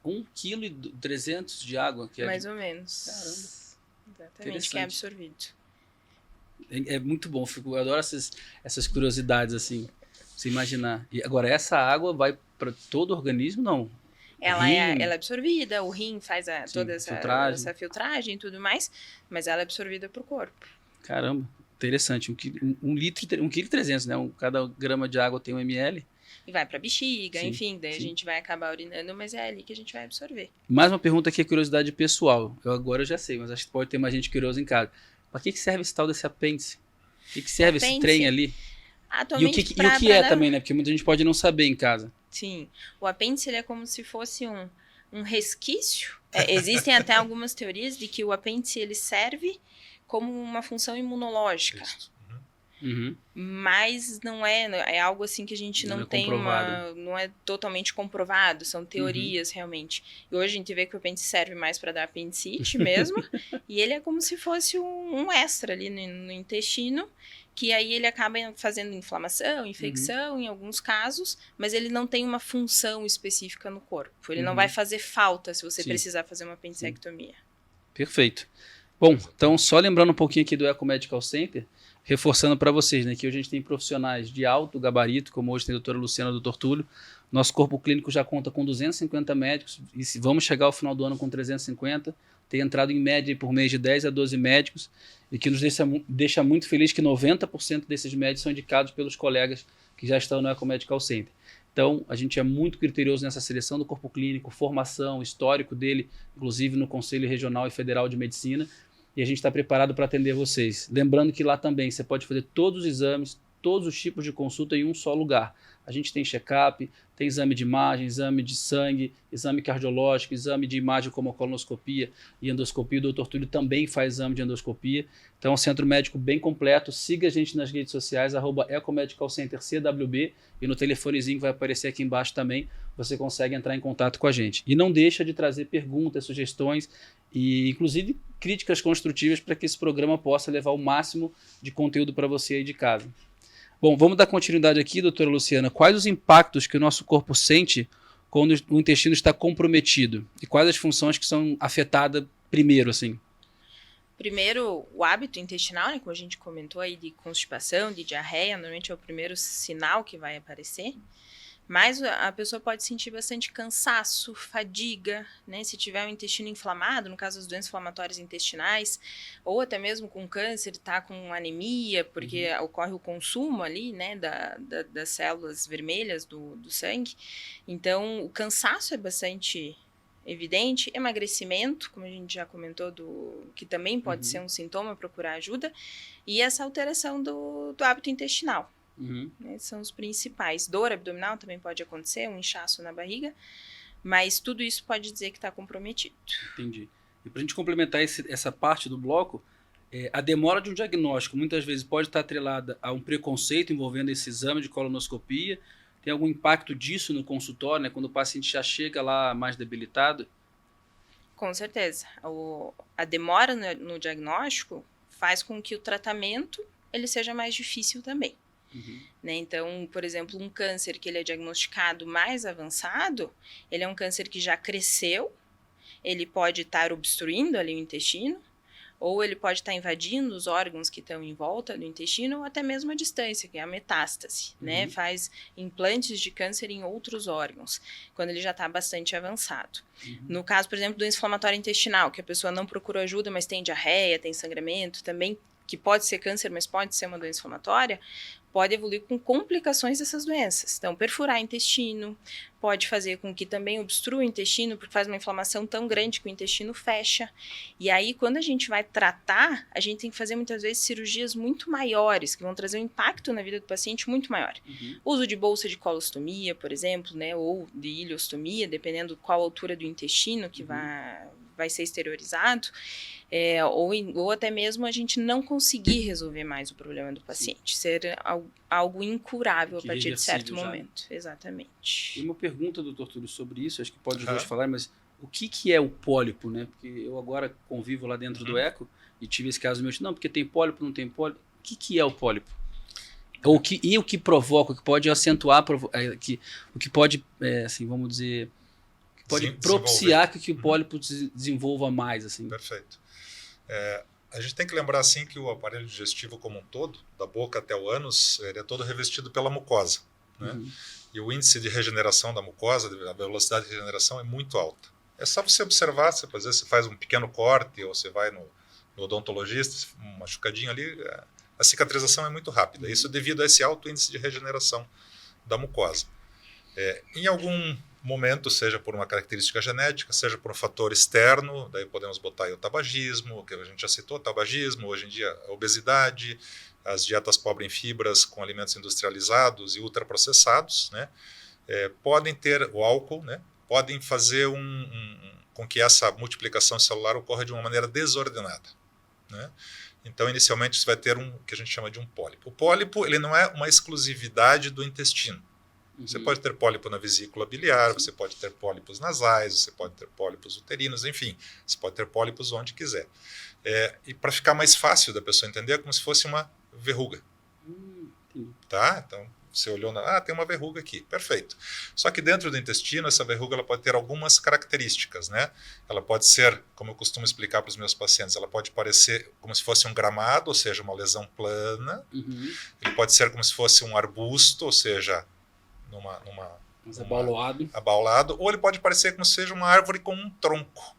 1,3 kg de água? Que mais ou menos. Caramba. Exatamente, que é absorvido. É muito bom, eu adoro essas curiosidades, assim, você imaginar. E agora, essa água vai para todo o organismo, não? Ela é absorvida, o rim faz toda essa filtragem e tudo mais, mas ela é absorvida para o corpo. Caramba, interessante. 1,3 kg, né? Cada grama de água tem 1 ml. E vai para bexiga, Sim, enfim, daí sim. a gente vai acabar urinando, mas é ali que a gente vai absorver. Mais uma pergunta que é curiosidade pessoal. Agora eu já sei, mas acho que pode ter mais gente curiosa em casa. Para que serve esse tal desse apêndice? O que serve esse trem ali? E Atualmente, o que é também, né? Porque muita gente pode não saber em casa. Sim, o apêndice ele é como se fosse um resquício. Existem até algumas teorias de que o apêndice ele serve como uma função imunológica. Uhum. Mas não é algo assim que a gente não tem não é totalmente comprovado, são teorias realmente. E hoje a gente vê que o apêndice serve mais para dar apendicite mesmo, e ele é como se fosse um extra ali no intestino, que aí ele acaba fazendo inflamação, infecção em alguns casos, mas ele não tem uma função específica no corpo. Ele não vai fazer falta se você precisar fazer uma apendicectomia. Perfeito. Bom, então só lembrando um pouquinho aqui do Eco Medical Center, reforçando para vocês, né, que hoje a gente tem profissionais de alto gabarito, como hoje tem a doutora Luciana, doutor Túlio. Nosso corpo clínico já conta com 250 médicos e vamos chegar ao final do ano com 350. Tem entrado em média por mês de 10 a 12 médicos e que nos deixa muito feliz que 90% desses médicos são indicados pelos colegas que já estão no Eco Medical Center. Então, a gente é muito criterioso nessa seleção do corpo clínico, formação, histórico dele, inclusive no Conselho Regional e Federal de Medicina, e a gente está preparado para atender vocês. Lembrando que lá também você pode fazer todos os exames, todos os tipos de consulta em um só lugar. A gente tem check-up, tem exame de imagem, exame de sangue, exame cardiológico, exame de imagem como a colonoscopia e endoscopia. O doutor Túlio também faz exame de endoscopia. Então é um centro médico bem completo. Siga a gente nas redes sociais, @ecomedicalcentercwb, e no telefonezinho que vai aparecer aqui embaixo também, você consegue entrar em contato com a gente. E não deixa de trazer perguntas, sugestões e inclusive críticas construtivas para que esse programa possa levar o máximo de conteúdo para você aí de casa. Bom, vamos dar continuidade aqui, doutora Luciana. Quais os impactos que o nosso corpo sente quando o intestino está comprometido? E quais as funções que são afetadas primeiro, assim? Primeiro, o hábito intestinal, né, como a gente comentou aí, de constipação, de diarreia, normalmente é o primeiro sinal que vai aparecer. Mas a pessoa pode sentir bastante cansaço, fadiga, né? Se tiver um intestino inflamado, no caso das doenças inflamatórias intestinais, ou até mesmo com câncer, tá com anemia, porque ocorre o consumo ali, né, das células vermelhas do sangue. Então, o cansaço é bastante evidente, emagrecimento, como a gente já comentou, que também pode ser um sintoma, procurar ajuda, e essa alteração do hábito intestinal. Né, são os principais. Dor abdominal também pode acontecer, um inchaço na barriga, mas tudo isso pode dizer que está comprometido. Entendi. E para a gente complementar essa parte do bloco, a demora de um diagnóstico muitas vezes pode estar atrelada a um preconceito envolvendo esse exame de colonoscopia. Tem algum impacto disso no consultório, né, quando o paciente já chega lá mais debilitado? Com certeza. A demora no diagnóstico faz com que o tratamento ele seja mais difícil também. Né? Então, por exemplo, um câncer que ele é diagnosticado mais avançado, ele é um câncer que já cresceu, ele pode estar obstruindo ali o intestino, ou ele pode estar invadindo os órgãos que estão em volta do intestino, ou até mesmo a distância, que é a metástase, né? Faz implantes de câncer em outros órgãos, quando ele já está bastante avançado. No caso, por exemplo, do inflamatório intestinal, que a pessoa não procura ajuda, mas tem diarreia, tem sangramento, também que pode ser câncer, mas pode ser uma doença inflamatória, pode evoluir com complicações dessas doenças. Então, perfurar intestino, pode fazer com que também obstrua o intestino, porque faz uma inflamação tão grande que o intestino fecha. E aí, quando a gente vai tratar, a gente tem que fazer muitas vezes cirurgias muito maiores, que vão trazer um impacto na vida do paciente muito maior. Uso de bolsa de colostomia, por exemplo, né, ou de ileostomia, dependendo qual altura do intestino que vai ser exteriorizado. Ou até mesmo a gente não conseguir resolver mais o problema do paciente, ser algo incurável a partir de certo momento. Exatamente. E uma pergunta, doutor Túlio, sobre isso, acho que pode os dois falar, mas o que é o pólipo, né? Porque eu agora convivo lá dentro do Eco e tive esse caso meu, não, porque tem pólipo, não tem pólipo. O que é o pólipo? O que provoca, o que pode acentuar, o que pode, assim, vamos dizer, pode propiciar que o pólipo desenvolva mais, assim. Perfeito. A gente tem que lembrar assim que o aparelho digestivo como um todo, da boca até o ânus, ele é todo revestido pela mucosa, né? E o índice de regeneração da mucosa, a velocidade de regeneração é muito alta. É só você observar, às vezes você faz um pequeno corte ou você vai no odontologista, um machucadinho ali, a cicatrização é muito rápida. Isso devido a esse alto índice de regeneração da mucosa. Em algum momento, seja por uma característica genética, seja por um fator externo, daí podemos botar aí o tabagismo, que a gente já citou, tabagismo, hoje em dia a obesidade, as dietas pobres em fibras com alimentos industrializados e ultraprocessados, né? Podem ter o álcool, né? Podem fazer com que essa multiplicação celular ocorra de uma maneira desordenada, né? Então, inicialmente, você vai ter o que a gente chama de um pólipo. O pólipo, ele não é uma exclusividade do intestino. Você pode ter pólipo na vesícula biliar, você pode ter pólipos nasais, você pode ter pólipos uterinos, enfim, você pode ter pólipos onde quiser. E para ficar mais fácil da pessoa entender, é como se fosse uma verruga. Tá? Então, você olhou, tem uma verruga aqui, perfeito. Só que dentro do intestino, essa verruga ela pode ter algumas características, né? Ela pode ser, como eu costumo explicar para os meus pacientes, ela pode parecer como se fosse um gramado, ou seja, uma lesão plana. Ele pode ser como se fosse um arbusto, ou seja, abaulado, ou ele pode parecer como se seja uma árvore com um tronco,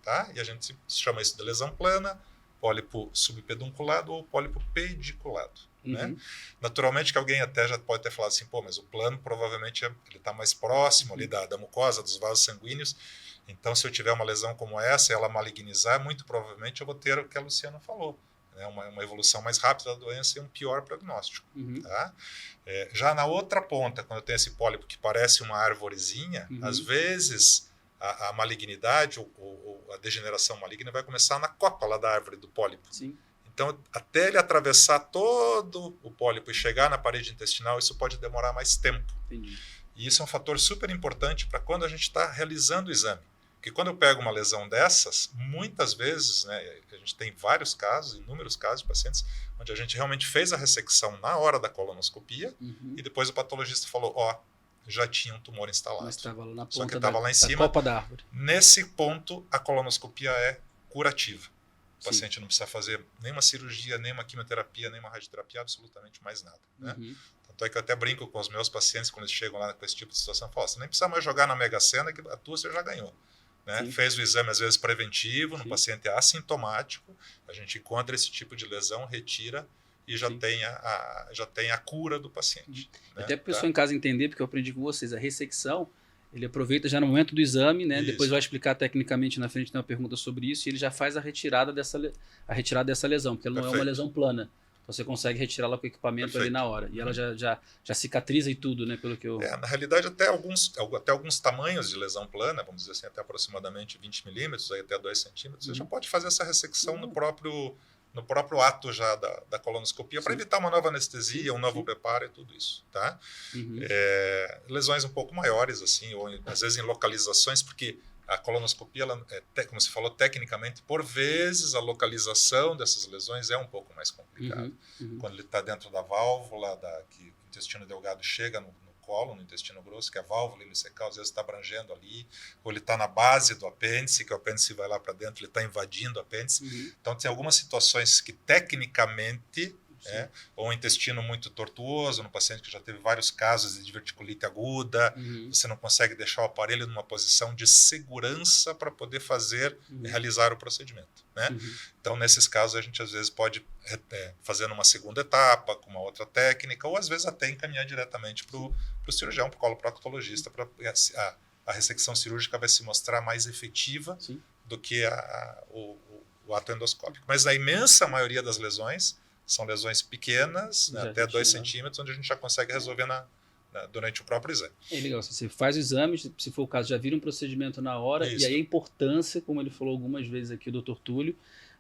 tá? E a gente chama isso de lesão plana, pólipo subpedunculado ou pólipo pediculado, né? Naturalmente que alguém até já pode ter falado assim, mas o plano provavelmente ele está mais próximo ali da mucosa, dos vasos sanguíneos, então se eu tiver uma lesão como essa e ela malignizar, muito provavelmente eu vou ter o que a Luciana falou, né? Uma evolução mais rápida da doença e um pior prognóstico. Tá? Já na outra ponta, quando eu tenho esse pólipo que parece uma arvorezinha, às vezes a malignidade ou a degeneração maligna vai começar na copa lá da árvore do pólipo. Sim. Então, até ele atravessar todo o pólipo e chegar na parede intestinal, isso pode demorar mais tempo. Entendi. E isso é um fator super importante para quando a gente está realizando o exame. Porque quando eu pego uma lesão dessas, muitas vezes, né, a gente tem vários casos, inúmeros casos de pacientes, onde a gente realmente fez a ressecção na hora da colonoscopia e depois o patologista falou, já tinha um tumor instalado. Mas estava lá na ponta Só que estava lá em cima. Copa da árvore. Nesse ponto, a colonoscopia é curativa. O paciente não precisa fazer nenhuma cirurgia, nenhuma quimioterapia, nenhuma radioterapia, absolutamente mais nada. Né? Tanto é que eu até brinco com os meus pacientes quando eles chegam lá com esse tipo de situação, eu falo, você nem precisa mais jogar na Mega Sena, que a tua você já ganhou. Né? Fez o exame, às vezes, preventivo, no paciente assintomático, a gente encontra esse tipo de lesão, retira e já tem a cura do paciente. Né? Até para a pessoa em casa entender, porque eu aprendi com vocês, a ressecção, ele aproveita já no momento do exame, né? Depois vai explicar tecnicamente na frente, tem uma pergunta sobre isso, e ele já faz a retirada dessa lesão, porque ela não é uma lesão plana. Então você consegue retirá-la com o equipamento ali na hora. E ela já cicatriza e tudo, né? Pelo que eu... na realidade, até alguns tamanhos de lesão plana, vamos dizer assim, até aproximadamente 20 milímetros, aí até 2 centímetros, você já pode fazer essa ressecção no próprio ato já da colonoscopia, para evitar uma nova anestesia, um novo preparo e tudo isso. Tá? Lesões um pouco maiores, assim, ou às vezes em localizações, porque a colonoscopia, ela como você falou, tecnicamente, por vezes a localização dessas lesões é um pouco mais complicada. Quando ele está dentro da válvula, que o intestino delgado chega no colo, no intestino grosso, que é a válvula ileocecal, às vezes está abrangendo ali, ou ele está na base do apêndice, que o apêndice vai lá para dentro, ele está invadindo o apêndice. Então, tem algumas situações que, tecnicamente, ou um intestino muito tortuoso, no paciente que já teve vários casos de diverticulite aguda, você não consegue deixar o aparelho numa posição de segurança para poder realizar o procedimento. Né? Então, nesses casos, a gente às vezes pode fazer numa segunda etapa, com uma outra técnica, ou às vezes até encaminhar diretamente para o cirurgião, para o coloproctologista, a ressecção cirúrgica vai se mostrar mais efetiva do que o ato endoscópico. Mas a imensa maioria das lesões são lesões pequenas, né, até 2 centímetros, onde a gente já consegue resolver durante o próprio exame. É legal, você faz o exame, se for o caso, já vira um procedimento na hora, e aí a importância, como ele falou algumas vezes aqui, o Dr. Túlio,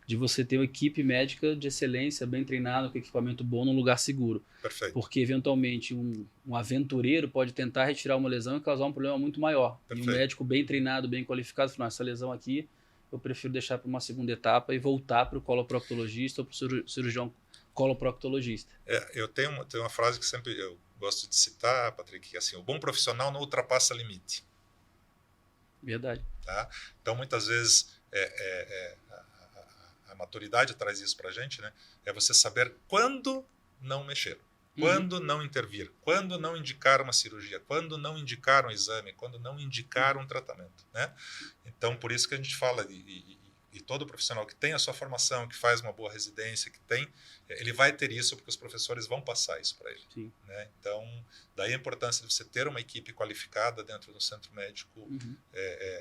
de você ter uma equipe médica de excelência, bem treinada, com equipamento bom, num lugar seguro. Perfeito. Porque, eventualmente, um aventureiro pode tentar retirar uma lesão e causar um problema muito maior. Perfeito. E um médico bem treinado, bem qualificado, fala, essa lesão aqui, eu prefiro deixar para uma segunda etapa e voltar para o coloproctologista ou para o cirurgião coloproctologista. Eu tenho uma frase que sempre eu gosto de citar, Patrick, que é assim, o bom profissional não ultrapassa limite. Verdade. Tá? Então, muitas vezes, a maturidade traz isso para a gente, né? É você saber quando não mexer, quando não intervir, quando não indicar uma cirurgia, quando não indicar um exame, quando não indicar um tratamento. Né? Então, por isso que a gente fala, e todo profissional que tem a sua formação, que faz uma boa residência, ele vai ter isso porque os professores vão passar isso para ele. Sim. Né? Então, daí a importância de você ter uma equipe qualificada dentro do centro médico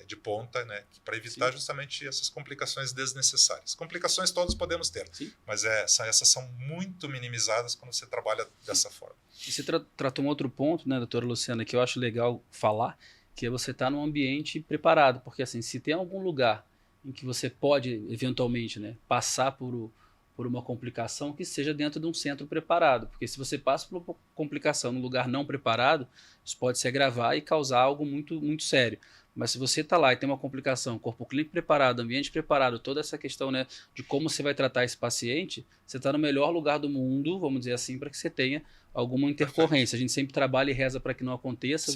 de ponta, né? Para evitar justamente essas complicações desnecessárias. Complicações todos podemos ter, mas essas são muito minimizadas quando você trabalha dessa forma. E você tratou um outro ponto, né, doutora Luciana, que eu acho legal falar, que é você estar num ambiente preparado, porque assim, se tem algum lugar em que você pode, eventualmente, né, passar por uma complicação, que seja dentro de um centro preparado, porque se você passa por uma complicação num lugar não preparado, isso pode se agravar e causar algo muito, muito sério. Mas se você está lá e tem uma complicação, corpo clínico preparado, ambiente preparado, toda essa questão, né, de como você vai tratar esse paciente, você está no melhor lugar do mundo, vamos dizer assim, para que você tenha alguma intercorrência. A gente sempre trabalha e reza para que não aconteça,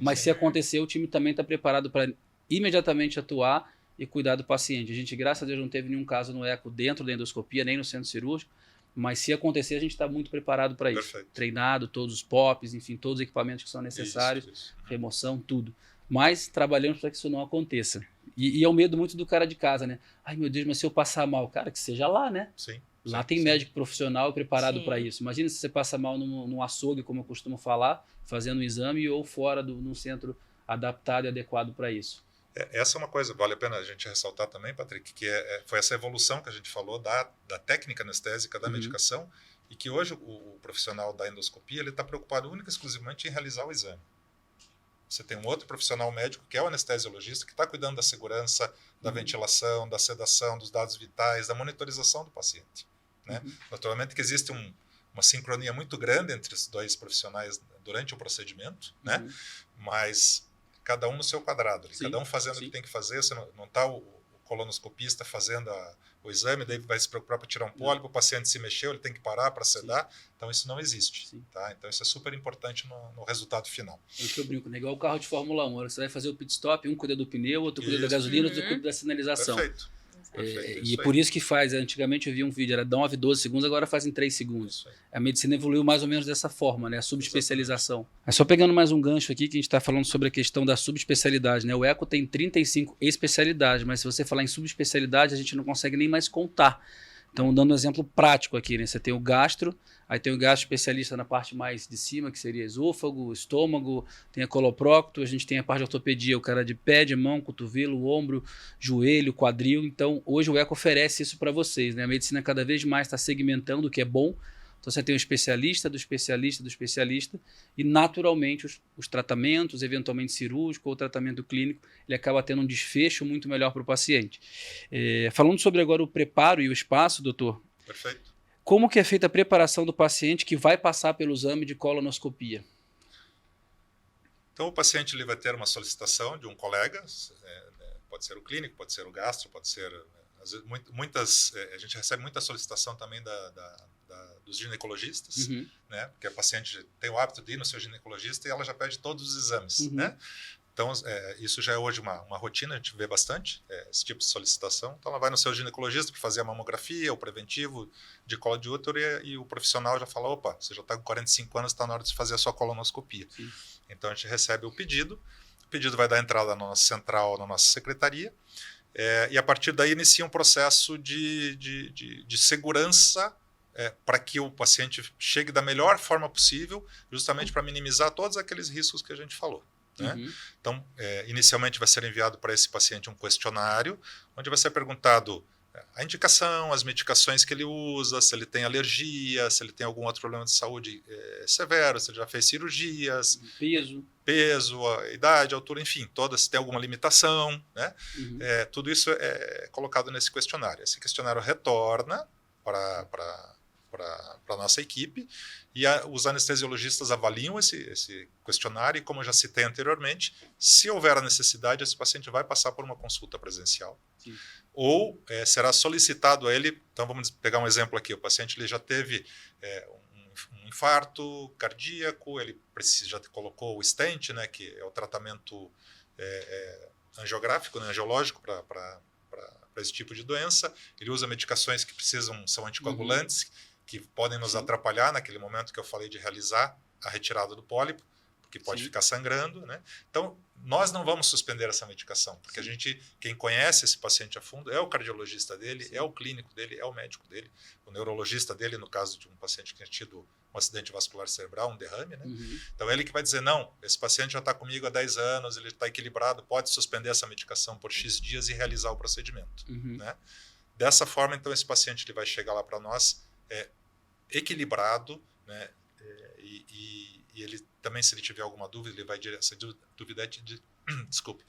mas se acontecer, o time também está preparado para imediatamente atuar e cuidar do paciente. A gente, graças a Deus, não teve nenhum caso no eco dentro da endoscopia, nem no centro cirúrgico, mas se acontecer, a gente está muito preparado para isso. Perfeito. Treinado, todos os POPs, enfim, todos os equipamentos que são necessários, remoção, tudo. Mas trabalhamos para que isso não aconteça. E é o medo muito do cara de casa, né? Ai, meu Deus, mas se eu passar mal, cara, que seja lá, né? Lá tem médico profissional preparado para isso. Imagina se você passa mal num açougue, como eu costumo falar, fazendo um exame, ou fora num centro adaptado e adequado para isso. Essa é uma coisa, vale a pena a gente ressaltar também, Patrick, que foi essa evolução que a gente falou da técnica anestésica, da medicação, e que hoje o profissional da endoscopia ele está preocupado única e exclusivamente em realizar o exame. Você tem um outro profissional médico, que é o anestesiologista, que está cuidando da segurança, da ventilação, da sedação, dos dados vitais, da monitorização do paciente. Né? Naturalmente que existe uma sincronia muito grande entre os dois profissionais durante o procedimento, né? Mas cada um no seu quadrado, cada um fazendo o que tem que fazer. Você não está o colonoscopista fazendo o exame, daí vai se preocupar para tirar um pólipo, o paciente se mexeu, ele tem que parar para sedar. Então isso não existe. Tá? Então isso é super importante no resultado final. É o que eu brinco, né? Igual o carro de Fórmula 1, você vai fazer o pit stop, um cuida do pneu, outro cuida da gasolina, outro cuida da sinalização. Perfeito. E por isso que faz, antigamente eu vi um vídeo, era 9, 12 segundos, agora faz em 3 segundos. A medicina evoluiu mais ou menos dessa forma, né? A subespecialização. Mas só pegando mais um gancho aqui, que a gente está falando sobre a questão da subespecialidade, né? O eco tem 35 especialidades, mas se você falar em subespecialidade, a gente não consegue nem mais contar. Então, dando um exemplo prático aqui, né? Você tem o gastro, aí tem o gastro especialista na parte mais de cima, que seria esôfago, estômago, tem a coloprocto, a gente tem a parte de ortopedia, o cara de pé, de mão, cotovelo, ombro, joelho, quadril. Então, hoje o eco oferece isso para vocês, né? A medicina cada vez mais está segmentando o que é bom. Então, você tem o especialista do especialista do especialista e, naturalmente, os tratamentos, eventualmente cirúrgico ou tratamento clínico, ele acaba tendo um desfecho muito melhor para o paciente. Falando sobre agora o preparo e o espaço, doutor. Perfeito. Como que é feita a preparação do paciente que vai passar pelo exame de colonoscopia? Então, o paciente ele vai ter uma solicitação de um colega, pode ser o clínico, pode ser o gastro, pode ser... Às vezes, a gente recebe muita solicitação também dos ginecologistas, né? Porque a paciente tem o hábito de ir no seu ginecologista e ela já pede todos os exames, né? Então, isso já é hoje uma rotina, a gente vê bastante esse tipo de solicitação. Então, ela vai no seu ginecologista para fazer a mamografia, o preventivo de colo de útero e o profissional já fala, opa, você já está com 45 anos, está na hora de fazer a sua colonoscopia. Então, a gente recebe o pedido vai dar entrada na nossa central, na nossa secretaria, e a partir daí inicia um processo de segurança para que o paciente chegue da melhor forma possível, justamente para minimizar todos aqueles riscos que a gente falou. Né? Então, inicialmente vai ser enviado para esse paciente um questionário, onde vai ser perguntado a indicação, as medicações que ele usa, se ele tem alergia, se ele tem algum outro problema de saúde severo, se ele já fez cirurgias, peso, a idade, a altura, enfim, se tem alguma limitação, né? Tudo isso é colocado nesse questionário. Esse questionário retorna para a nossa equipe e os anestesiologistas avaliam esse questionário e, como eu já citei anteriormente, se houver a necessidade, esse paciente vai passar por uma consulta presencial. Ou será solicitado a ele, então vamos pegar um exemplo aqui, o paciente ele já teve um infarto cardíaco, ele já colocou o stent, né, que é o tratamento angiográfico, né, angiológico para esse tipo de doença, ele usa medicações que são anticoagulantes, que podem nos atrapalhar naquele momento que eu falei de realizar a retirada do pólipo, que pode Sim. ficar sangrando, né? Então, nós não vamos suspender essa medicação, porque a gente, quem conhece esse paciente a fundo é o cardiologista dele, é o clínico dele, é o médico dele, o neurologista dele, no caso de um paciente que tinha tido um acidente vascular cerebral, um derrame, né? Então, ele que vai dizer, não, esse paciente já está comigo há 10 anos, ele está equilibrado, pode suspender essa medicação por X dias e realizar o procedimento, né? Dessa forma, então, esse paciente ele vai chegar lá para nós equilibrado, né? E ele também, se ele tiver alguma dúvida, ele vai essa dúvida desculpe.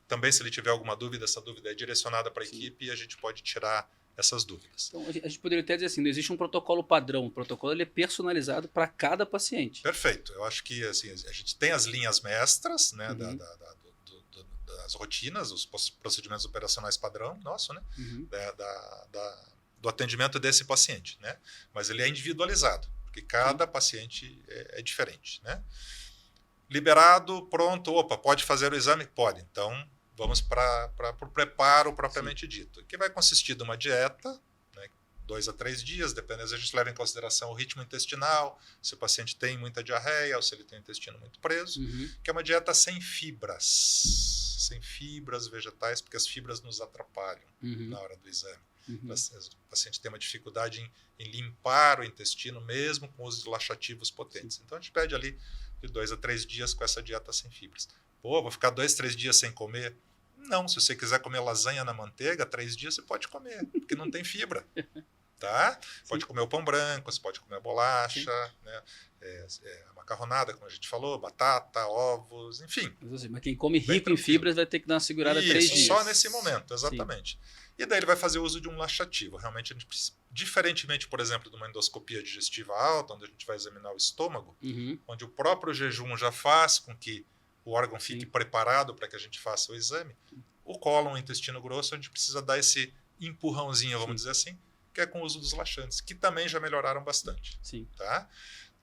Também, se ele tiver alguma dúvida, essa dúvida é direcionada para a equipe e a gente pode tirar essas dúvidas. Então, a gente poderia até dizer assim, não existe um protocolo padrão. O protocolo ele é personalizado para cada paciente. Perfeito. Eu acho que assim, a gente tem as linhas mestras, né, das rotinas, os procedimentos operacionais padrão nosso, né, do atendimento desse paciente, né? Mas ele é individualizado, porque cada paciente é diferente, né? Liberado, pronto, opa, pode fazer o exame? Pode. Então, vamos para o preparo propriamente dito, que vai consistir de uma dieta, né, 2 a 3 dias, dependendo, a gente leva em consideração o ritmo intestinal, se o paciente tem muita diarreia ou se ele tem o intestino muito preso, que é uma dieta sem fibras vegetais, porque as fibras nos atrapalham na hora do exame. O paciente tem uma dificuldade em limpar o intestino, mesmo com os laxativos potentes. Então, a gente pede ali de 2 a 3 dias com essa dieta sem fibras. Pô, vou ficar 2, 3 dias sem comer? Não, se você quiser comer lasanha na manteiga, 3 dias você pode comer, porque não tem fibra. Tá? Pode comer o pão branco, você pode comer a bolacha, né? A macarronada, como a gente falou, batata, ovos, enfim. Mas quem come rico em fibras vai ter que dar uma segurada 3 dias. Só nesse momento, exatamente. Sim. E daí ele vai fazer uso de um laxativo. Realmente, a gente precisa, diferentemente, por exemplo, de uma endoscopia digestiva alta, onde a gente vai examinar o estômago, onde o próprio jejum já faz com que o órgão fique preparado para que a gente faça o exame, o cólon, o intestino grosso, a gente precisa dar esse empurrãozinho, vamos dizer assim, que é com o uso dos laxantes, que também já melhoraram bastante. Tá?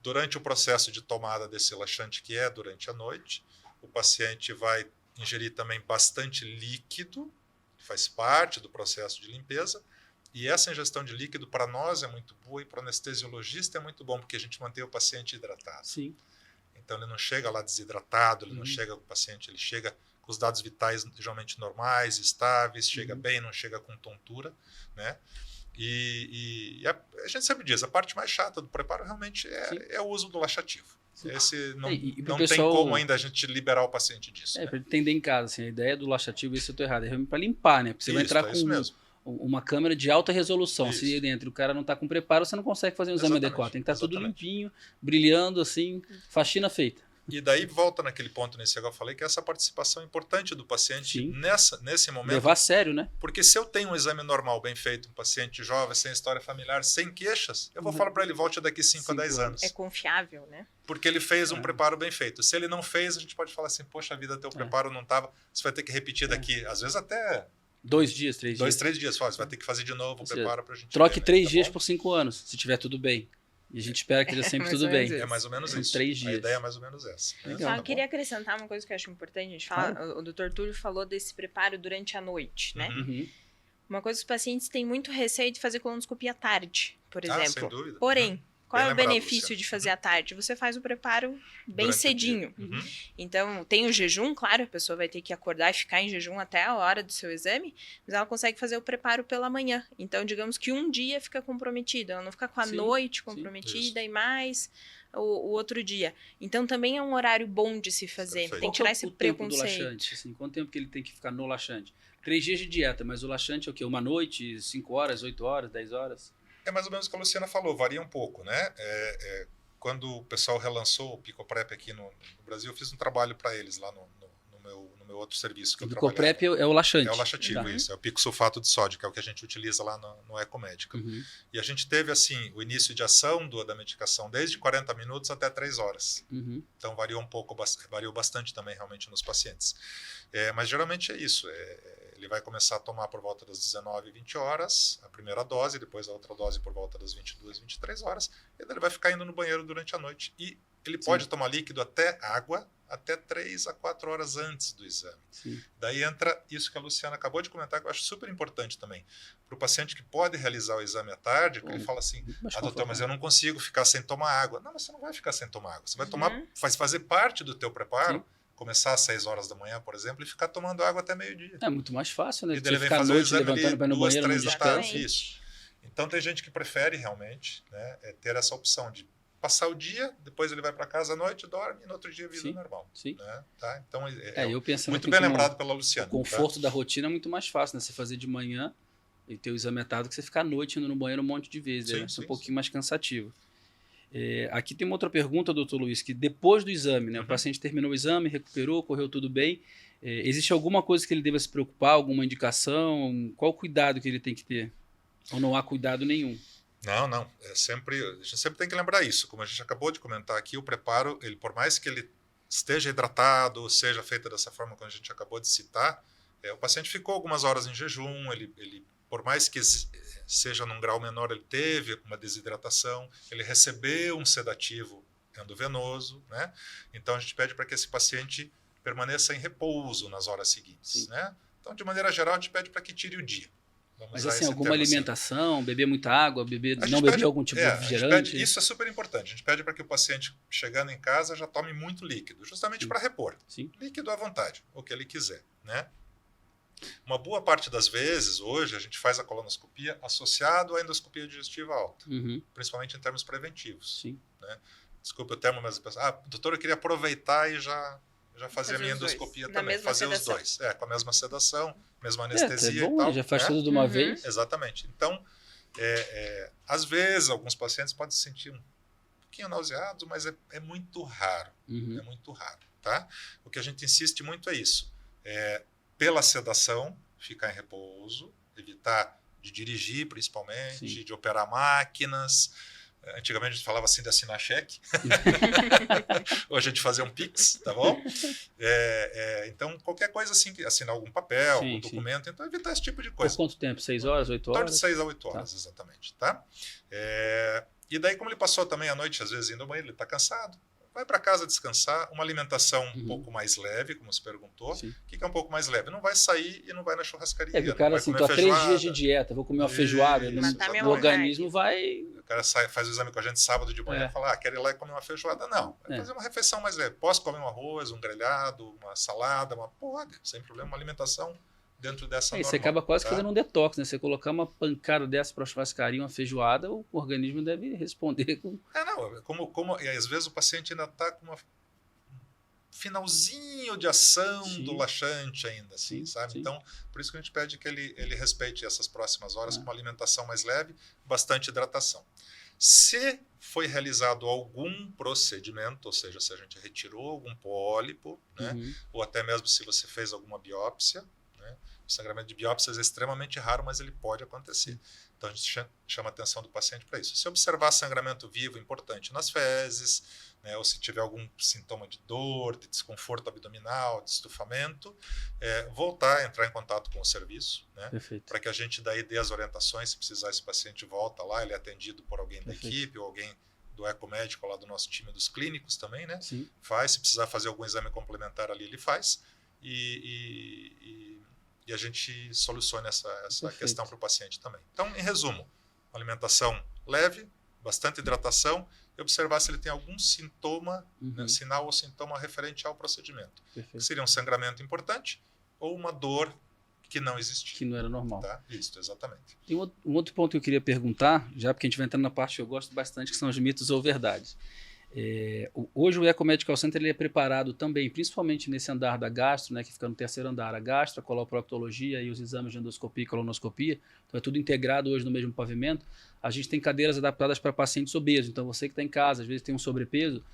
Durante o processo de tomada desse laxante, que é durante a noite, o paciente vai ingerir também bastante líquido, que faz parte do processo de limpeza, e essa ingestão de líquido para nós é muito boa e para o anestesiologista é muito bom, porque a gente mantém o paciente hidratado. Então ele não chega lá desidratado, ele não chega com o paciente, ele chega com os dados vitais geralmente normais, estáveis, chega bem, não chega com tontura, né? E a gente sempre diz, a parte mais chata do preparo realmente é o uso do laxativo. Esse não tem como ainda a gente liberar o paciente disso. Para entender em casa, assim, a ideia do laxativo, isso eu estou errado, é para limpar, né? Porque você vai entrar com uma câmera de alta resolução. Se ele entra e o cara não está com preparo, você não consegue fazer um exame adequado. Tem que estar tudo limpinho, brilhando, assim, faxina feita. E daí volta naquele ponto nesse que eu falei, que é essa participação importante do paciente nesse momento. Levar a sério, né? Porque se eu tenho um exame normal, bem feito, um paciente jovem, sem história familiar, sem queixas, eu vou falar para ele, volte daqui 5 a 10 anos. É confiável, né? Porque ele fez um preparo bem feito. Se ele não fez, a gente pode falar assim, poxa vida, teu preparo não estava, você vai ter que repetir daqui, às vezes até... 2 dias, 3 dias. 2, 3 dias, você vai ter que fazer de novo o preparo para a gente... Troque 3 dias por 5 anos, se tiver tudo bem. E a gente espera que esteja sempre tudo bem. É mais ou menos isso. 3 dias. A ideia é mais ou menos essa. Só queria acrescentar uma coisa que eu acho importante a gente falar. O Dr. Túlio falou desse preparo durante a noite, né? Uma coisa que os pacientes têm muito receio de fazer colonoscopia à tarde, por exemplo. Sem dúvida. Porém, qual é o benefício de fazer à tarde? Você faz o preparo bem cedinho. Então, tem o jejum, claro, a pessoa vai ter que acordar e ficar em jejum até a hora do seu exame, mas ela consegue fazer o preparo pela manhã. Então, digamos que um dia fica comprometido, ela não fica com a noite comprometida e mais o outro dia. Então, também é um horário bom de se fazer. Tem que tirar esse preconceito. Do laxante, assim, quanto tempo que ele tem que ficar no laxante? 3 dias de dieta, mas o laxante é o quê? Uma noite, 5 horas, 8 horas, 10 horas? É mais ou menos o que a Luciana falou, varia um pouco, né? Quando o pessoal relançou o Picoprep aqui no Brasil, eu fiz um trabalho para eles lá no meu outro serviço que eu trabalhava. O Picoprep é o laxante. É o laxativo, isso. É o picosulfato de sódio, que é o que a gente utiliza lá no Ecomédica. E a gente teve, assim, o início de ação da medicação desde 40 minutos até 3 horas. Então variou um pouco, variou bastante também realmente nos pacientes. Mas geralmente é isso. Ele vai começar a tomar por volta das 19, 20 horas, a primeira dose, depois a outra dose por volta das 22, 23 horas, e daí ele vai ficar indo no banheiro durante a noite. E ele pode tomar líquido até água até 3 a 4 horas antes do exame. Sim. Daí entra isso que a Luciana acabou de comentar, que eu acho super importante também. Para o paciente que pode realizar o exame à tarde, porque ele fala assim, doutor, mas eu não consigo ficar sem tomar água. Não, mas você não vai ficar sem tomar água. Você vai tomar, vai fazer parte do teu preparo, Sim. começar às 6 horas da manhã, por exemplo, e ficar tomando água até meio-dia. É muito mais fácil, né? E daí Você ele vem ficar à fazer o noite exame levantando para ir no 2, banheiro, não 3 da tarde. descansa. Isso. Então tem gente que prefere realmente, né, ter essa opção de passar o dia, depois ele vai para casa à noite, dorme e no outro dia vida normal. Sim. Né? Tá? Então eu pensando muito bem lembrado pela Luciana. O conforto da rotina é muito mais fácil, né? Você fazer de manhã e ter o exame à tarde que você ficar à noite indo no banheiro um monte de vezes. Sim, né? sim, um pouquinho mais cansativo. Aqui tem uma outra pergunta, doutor Luiz, que depois do exame, né? O paciente terminou o exame, recuperou, correu tudo bem. Existe alguma coisa que ele deva se preocupar, alguma indicação? Qual o cuidado que ele tem que ter? Ou não há cuidado nenhum? Não. A gente sempre tem que lembrar isso. Como a gente acabou de comentar aqui, o preparo, ele, por mais que ele esteja hidratado, seja feito dessa forma que a gente acabou de citar, o paciente ficou algumas horas em jejum, ele por mais que seja num grau menor, ele teve uma desidratação, ele recebeu um sedativo endovenoso, né? Então a gente pede para que esse paciente permaneça em repouso nas horas seguintes, né? Então, de maneira geral, a gente pede para que tire o dia. Mas assim, alguma alimentação, beber muita água, não beber algum tipo de refrigerante? Isso é super importante. A gente pede para que o paciente, chegando em casa, já tome muito líquido, justamente para repor. Sim. Líquido à vontade, o que ele quiser, né? Uma boa parte das vezes, hoje, a gente faz a colonoscopia associado à endoscopia digestiva alta, principalmente em termos preventivos. Sim. Né? Desculpe o termo, mas doutor, eu queria aproveitar e já fazer a minha endoscopia também, fazer os dois. Com a mesma sedação, mesma anestesia bom, e tal. Já faz tudo de uma vez. Exatamente. Então, às vezes, alguns pacientes podem se sentir um pouquinho nauseados, mas é muito raro. É muito raro. Tá? O que a gente insiste muito é isso. Pela sedação, ficar em repouso, evitar de dirigir, principalmente, de operar máquinas. Antigamente a gente falava assim de assinar cheque. Hoje a gente fazia um Pix, tá bom? Então, qualquer coisa assim, assinar algum papel, algum documento, então evitar esse tipo de coisa. Por quanto tempo? 6 horas, 8 horas? Em torno de 6 a 8 horas, exatamente. Tá? E daí, como ele passou também a noite, às vezes, indo ao banheiro, ele está cansado, vai para casa descansar, uma alimentação um pouco mais leve, como se perguntou. Sim. O que é um pouco mais leve? Não vai sair e não vai na churrascaria. O cara assim, tô há 3 dias de dieta, vou comer uma feijoada. O organismo vai... O cara faz o exame com a gente sábado de manhã e fala, quer ir lá e comer uma feijoada? Não, vai fazer uma refeição mais leve. Posso comer um arroz, um grelhado, uma salada, pode, sem problema, uma alimentação dentro dessa normal. Você acaba quase fazendo um detox, né? Você colocar uma pancada dessa para a churrascaria, uma feijoada, o organismo deve responder com... E às vezes o paciente ainda está com um finalzinho de ação do laxante ainda, assim, sabe? Sim. Então, por isso que a gente pede que ele respeite essas próximas horas com uma alimentação mais leve, bastante hidratação. Se foi realizado algum procedimento, ou seja, se a gente retirou algum pólipo, né? Ou até mesmo se você fez alguma biópsia, né? O sangramento de biópsias é extremamente raro, mas ele pode acontecer. Então, a gente chama a atenção do paciente para isso. Se observar sangramento vivo, importante nas fezes, né, ou se tiver algum sintoma de dor, de desconforto abdominal, de estufamento, voltar a entrar em contato com o serviço, né, para que a gente daí dê as orientações. Se precisar, esse paciente volta lá, ele é atendido por alguém da equipe ou alguém do ecomédico lá do nosso time dos clínicos também, né? Sim. Faz, se precisar fazer algum exame complementar ali, ele faz. E a gente soluciona essa questão para o paciente também. Então, em resumo, alimentação leve, bastante hidratação e observar se ele tem algum sintoma, né, sinal ou sintoma referente ao procedimento. Que seria um sangramento importante ou uma dor que não existia. Que não era normal. Tá? Isso, exatamente. Tem um outro ponto que eu queria perguntar, já porque a gente vai entrando na parte que eu gosto bastante, que são os mitos ou verdades. Hoje o Ecomedical Center ele é preparado também, principalmente nesse andar da gastro, né, que fica no terceiro andar, a gastro, a coloproctologia e os exames de endoscopia e colonoscopia, então é tudo integrado hoje no mesmo pavimento. A gente tem cadeiras adaptadas para pacientes obesos, então você que está em casa, às vezes tem um sobrepeso,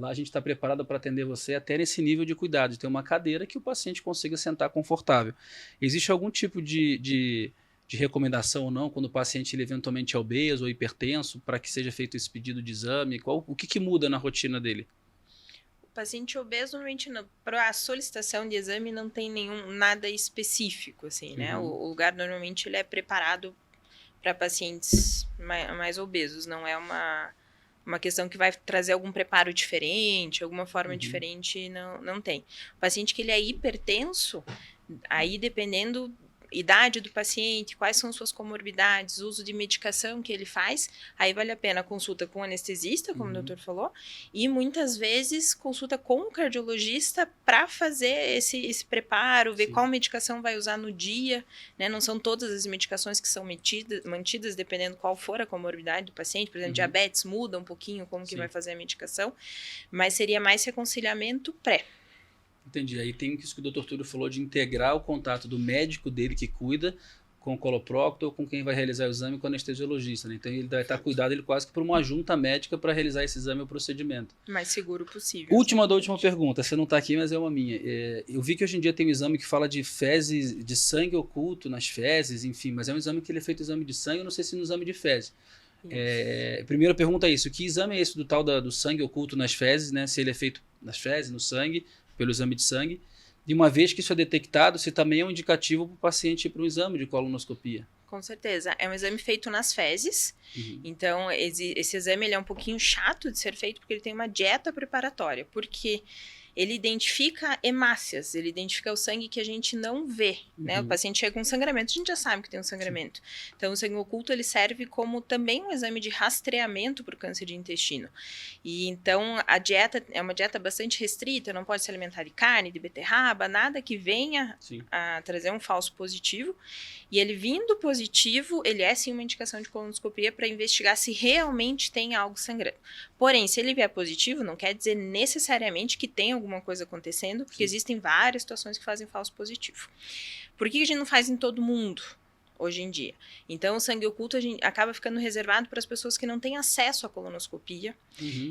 lá a gente está preparado para atender você até nesse nível de cuidado, de ter uma cadeira que o paciente consiga sentar confortável. Existe algum tipo de recomendação ou não, quando o paciente ele eventualmente é obeso ou hipertenso, para que seja feito esse pedido de exame? O que muda na rotina dele? O paciente obeso, normalmente, para a solicitação de exame, não tem nada específico, assim, né? O lugar, normalmente, ele é preparado para pacientes mais obesos, não é uma questão que vai trazer algum preparo diferente, alguma forma diferente, não tem. O paciente que ele é hipertenso, aí dependendo idade do paciente, quais são suas comorbidades, uso de medicação que ele faz, aí vale a pena a consulta com o anestesista, como o doutor falou, e muitas vezes consulta com o cardiologista para fazer esse preparo, ver qual medicação vai usar no dia, né? Não são todas as medicações que são mantidas, dependendo qual for a comorbidade do paciente, por exemplo, diabetes muda um pouquinho como que vai fazer a medicação, mas seria mais esse aconselhamento pré. Entendi. Aí tem isso que o Dr. Túlio falou de integrar o contato do médico dele que cuida com o coloprocto ou com quem vai realizar o exame com o anestesiologista, né? Então ele vai estar cuidado ele quase que por uma junta médica para realizar esse exame ou procedimento. O mais seguro possível. Última pergunta, você não está aqui, mas é uma minha. Eu vi que hoje em dia tem um exame que fala de fezes, de sangue oculto nas fezes, enfim, mas é um exame que ele é feito exame de sangue, eu não sei se no exame de fezes. Primeira pergunta é isso, que exame é esse do tal do sangue oculto nas fezes, né? Se ele é feito nas fezes, no sangue, pelo exame de sangue, e uma vez que isso é detectado, se também é um indicativo para o paciente ir para um exame de colonoscopia. Com certeza. É um exame feito nas fezes, então esse exame ele é um pouquinho chato de ser feito porque ele tem uma dieta preparatória, porque ele identifica hemácias, ele identifica o sangue que a gente não vê, né? O paciente chega com sangramento, a gente já sabe que tem um sangramento. Então, o sangue oculto, ele serve como também um exame de rastreamento para o câncer de intestino. E então, a dieta é uma dieta bastante restrita, não pode se alimentar de carne, de beterraba, nada que venha a trazer um falso positivo. E ele vindo positivo, ele é sim uma indicação de colonoscopia para investigar se realmente tem algo sangrando. Porém, se ele vier positivo, não quer dizer necessariamente que tem alguma coisa acontecendo, porque existem várias situações que fazem falso positivo. Por que a gente não faz em todo mundo hoje em dia? Então, o sangue oculto a gente acaba ficando reservado para as pessoas que não têm acesso à colonoscopia.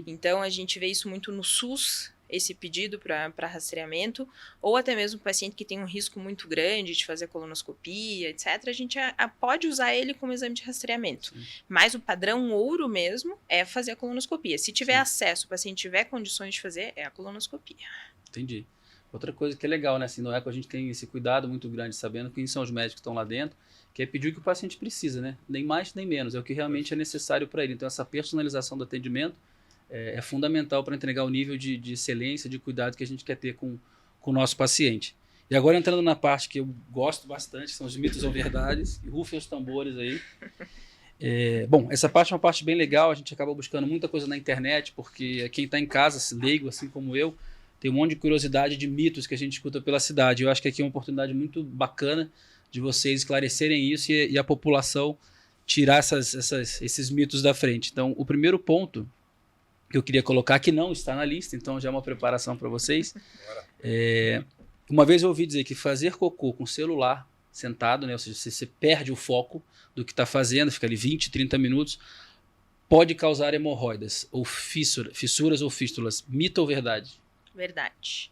Então, a gente vê isso muito no SUS, esse pedido para rastreamento, ou até mesmo o paciente que tem um risco muito grande de fazer colonoscopia, etc., a gente pode usar ele como exame de rastreamento. Mas o padrão ouro mesmo é fazer a colonoscopia. Se tiver acesso, o paciente tiver condições de fazer, é a colonoscopia. Entendi. Outra coisa que é legal, né? Assim, no ECO a gente tem esse cuidado muito grande, sabendo quem são os médicos que estão lá dentro, que é pedir o que o paciente precisa, né? Nem mais nem menos, é o que realmente é necessário para ele. Então, essa personalização do atendimento é fundamental para entregar o nível de excelência, de cuidado que a gente quer ter com o nosso paciente. E agora entrando na parte que eu gosto bastante, são os mitos ou verdades, e rufem os tambores aí. Bom, essa parte é uma parte bem legal, a gente acaba buscando muita coisa na internet, porque quem está em casa, leigo, assim como eu, tem um monte de curiosidade de mitos que a gente escuta pela cidade. Eu acho que aqui é uma oportunidade muito bacana de vocês esclarecerem isso e a população tirar esses mitos da frente. Então, o primeiro ponto que eu queria colocar, que não está na lista, então já é uma preparação para vocês. Uma vez eu ouvi dizer que fazer cocô com celular sentado, né, ou seja, você perde o foco do que está fazendo, fica ali 20, 30 minutos, pode causar hemorroidas, ou fissuras ou fístulas. Mito ou verdade? Verdade.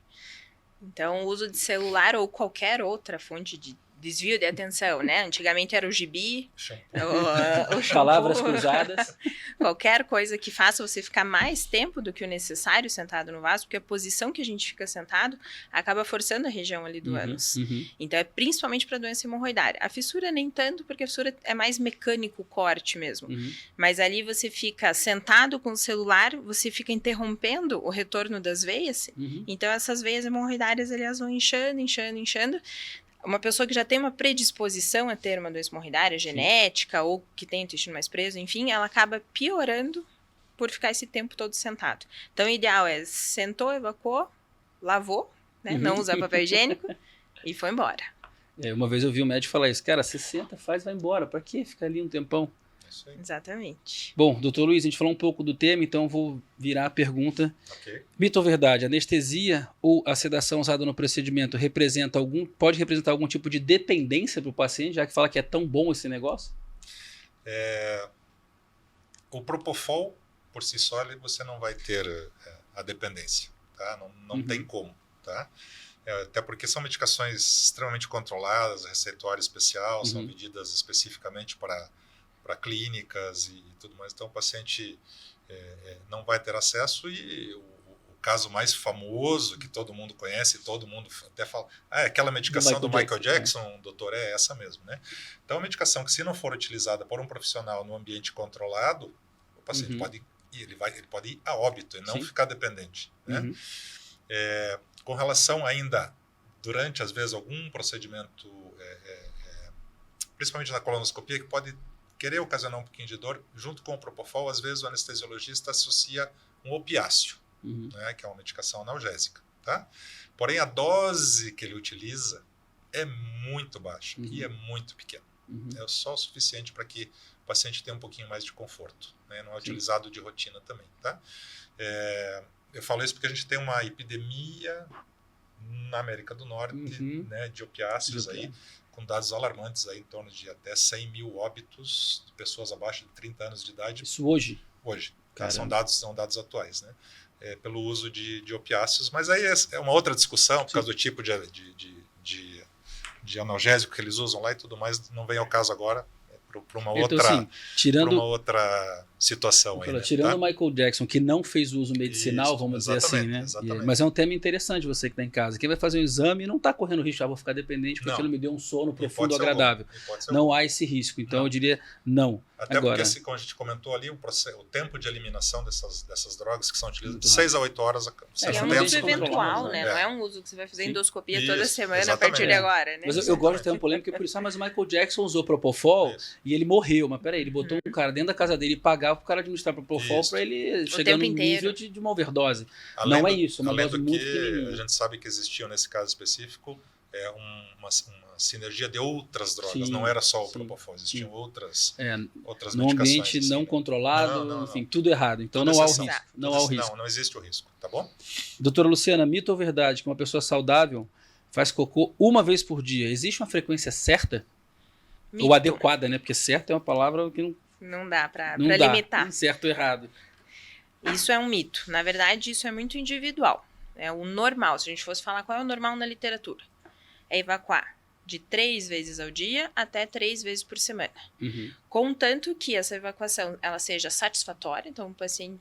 Então, o uso de celular ou qualquer outra fonte de desvio de atenção, né? Antigamente era o gibi, o shampoo, palavras cruzadas. Qualquer coisa que faça você ficar mais tempo do que o necessário sentado no vaso, porque a posição que a gente fica sentado acaba forçando a região ali do ânus. Então, é principalmente para doença hemorroidária. A fissura nem tanto, porque a fissura é mais mecânico o corte mesmo. Mas ali você fica sentado com o celular, você fica interrompendo o retorno das veias. Então, essas veias hemorroidárias, elas vão inchando, inchando, inchando. Uma pessoa que já tem uma predisposição a ter uma doença hemorroidária genética ou que tem o intestino mais preso, enfim, ela acaba piorando por ficar esse tempo todo sentado. Então, o ideal é sentou, evacuou, lavou, né? Não usar papel higiênico e foi embora. Uma vez eu vi um médico falar isso, cara, você senta, faz, vai embora, pra quê ficar ali um tempão? Exatamente. Bom, doutor Luiz, a gente falou um pouco do tema, então eu vou virar a pergunta. Mito ou verdade, anestesia ou a sedação usada no procedimento pode representar algum tipo de dependência para o paciente, já que fala que é tão bom esse negócio? O Propofol, por si só, você não vai ter a dependência, tá? Não tem como, tá? Até porque são medicações extremamente controladas, receituário especial, são medidas especificamente para clínicas e tudo mais, então o paciente não vai ter acesso. E o caso mais famoso que todo mundo conhece, todo mundo até fala, aquela medicação do Michael Jackson, doutor, é essa mesmo, né? Então, a medicação que, se não for utilizada por um profissional no ambiente controlado, o paciente pode e ele pode ir a óbito e não Sim. ficar dependente, né? Uhum. Com relação ainda, durante, às vezes, algum procedimento, principalmente na colonoscopia, que pode querer ocasionar um pouquinho de dor, junto com o propofol, às vezes o anestesiologista associa um opiáceo, Uhum. né, que é uma medicação analgésica, tá? Porém, a dose que ele utiliza é muito baixa e é muito pequena. Uhum. É só o suficiente para que o paciente tenha um pouquinho mais de conforto, né? Não é Sim. utilizado de rotina também, tá? Eu falo isso porque a gente tem uma epidemia na América do Norte, Uhum. né, de opiáceos aí, com dados alarmantes aí, em torno de até 100 mil óbitos de pessoas abaixo de 30 anos de idade. Isso hoje? Hoje. Caramba. São dados atuais, né? Pelo uso de opiáceos, mas aí é uma outra discussão, por causa do tipo de analgésico que eles usam lá e tudo mais, não vem ao caso agora, para uma Então, outra, assim, tirando, uma outra situação aí, né? tirando Tá? o Michael Jackson, que não fez uso medicinal, Isso, vamos dizer assim, né? exatamente. Mas é um tema interessante você que está em casa. Quem vai fazer um exame não está correndo risco, vou ficar dependente porque Não. aquilo me deu um sono profundo, Hipótese agradável. hipótese Não alguma. há esse risco. Então Não. eu diria não. Até Agora, porque, como a gente comentou ali, o tempo de eliminação dessas drogas que são utilizadas Muito de 6 a 8 horas. É É um tempo uso eventual, né? É. Não é um uso que você vai fazer Sim. endoscopia Isso, toda semana a exatamente. partir de agora, né? mas eu gosto de ter uma polêmica por isso, mas o Michael Jackson usou Propofol Isso. e ele morreu. Mas peraí, ele botou um cara dentro da casa dele e pagava pro cara administrar Propofol Isso. para ele chegar tempo no inteiro. nível de uma overdose. Além Não é do- isso, é uma além dose do muito que pequenininha. a gente sabe que existiam nesse caso específico uma sinergia de outras drogas, Sim, não era só o sim, Propofol, existiam sim. outras No medicações. ambiente assim, não né? controlado, Não. enfim, tudo errado. Então Tudo não há o exceção. risco. Tudo Não há o exceção. risco. Não existe o risco, tá bom? Doutora Luciana, mito ou verdade que uma pessoa saudável faz cocô uma vez por dia? Existe uma frequência certa? Mito. Ou adequada, né? Porque certa é uma palavra que Não dá para não dá. limitar. Certo ou errado. Isso é um mito. Na verdade, isso é muito individual. É o normal. Se a gente fosse falar qual é o normal na literatura, é evacuar de 3 vezes ao dia até 3 vezes por semana. Uhum. Contanto que essa evacuação ela seja satisfatória, então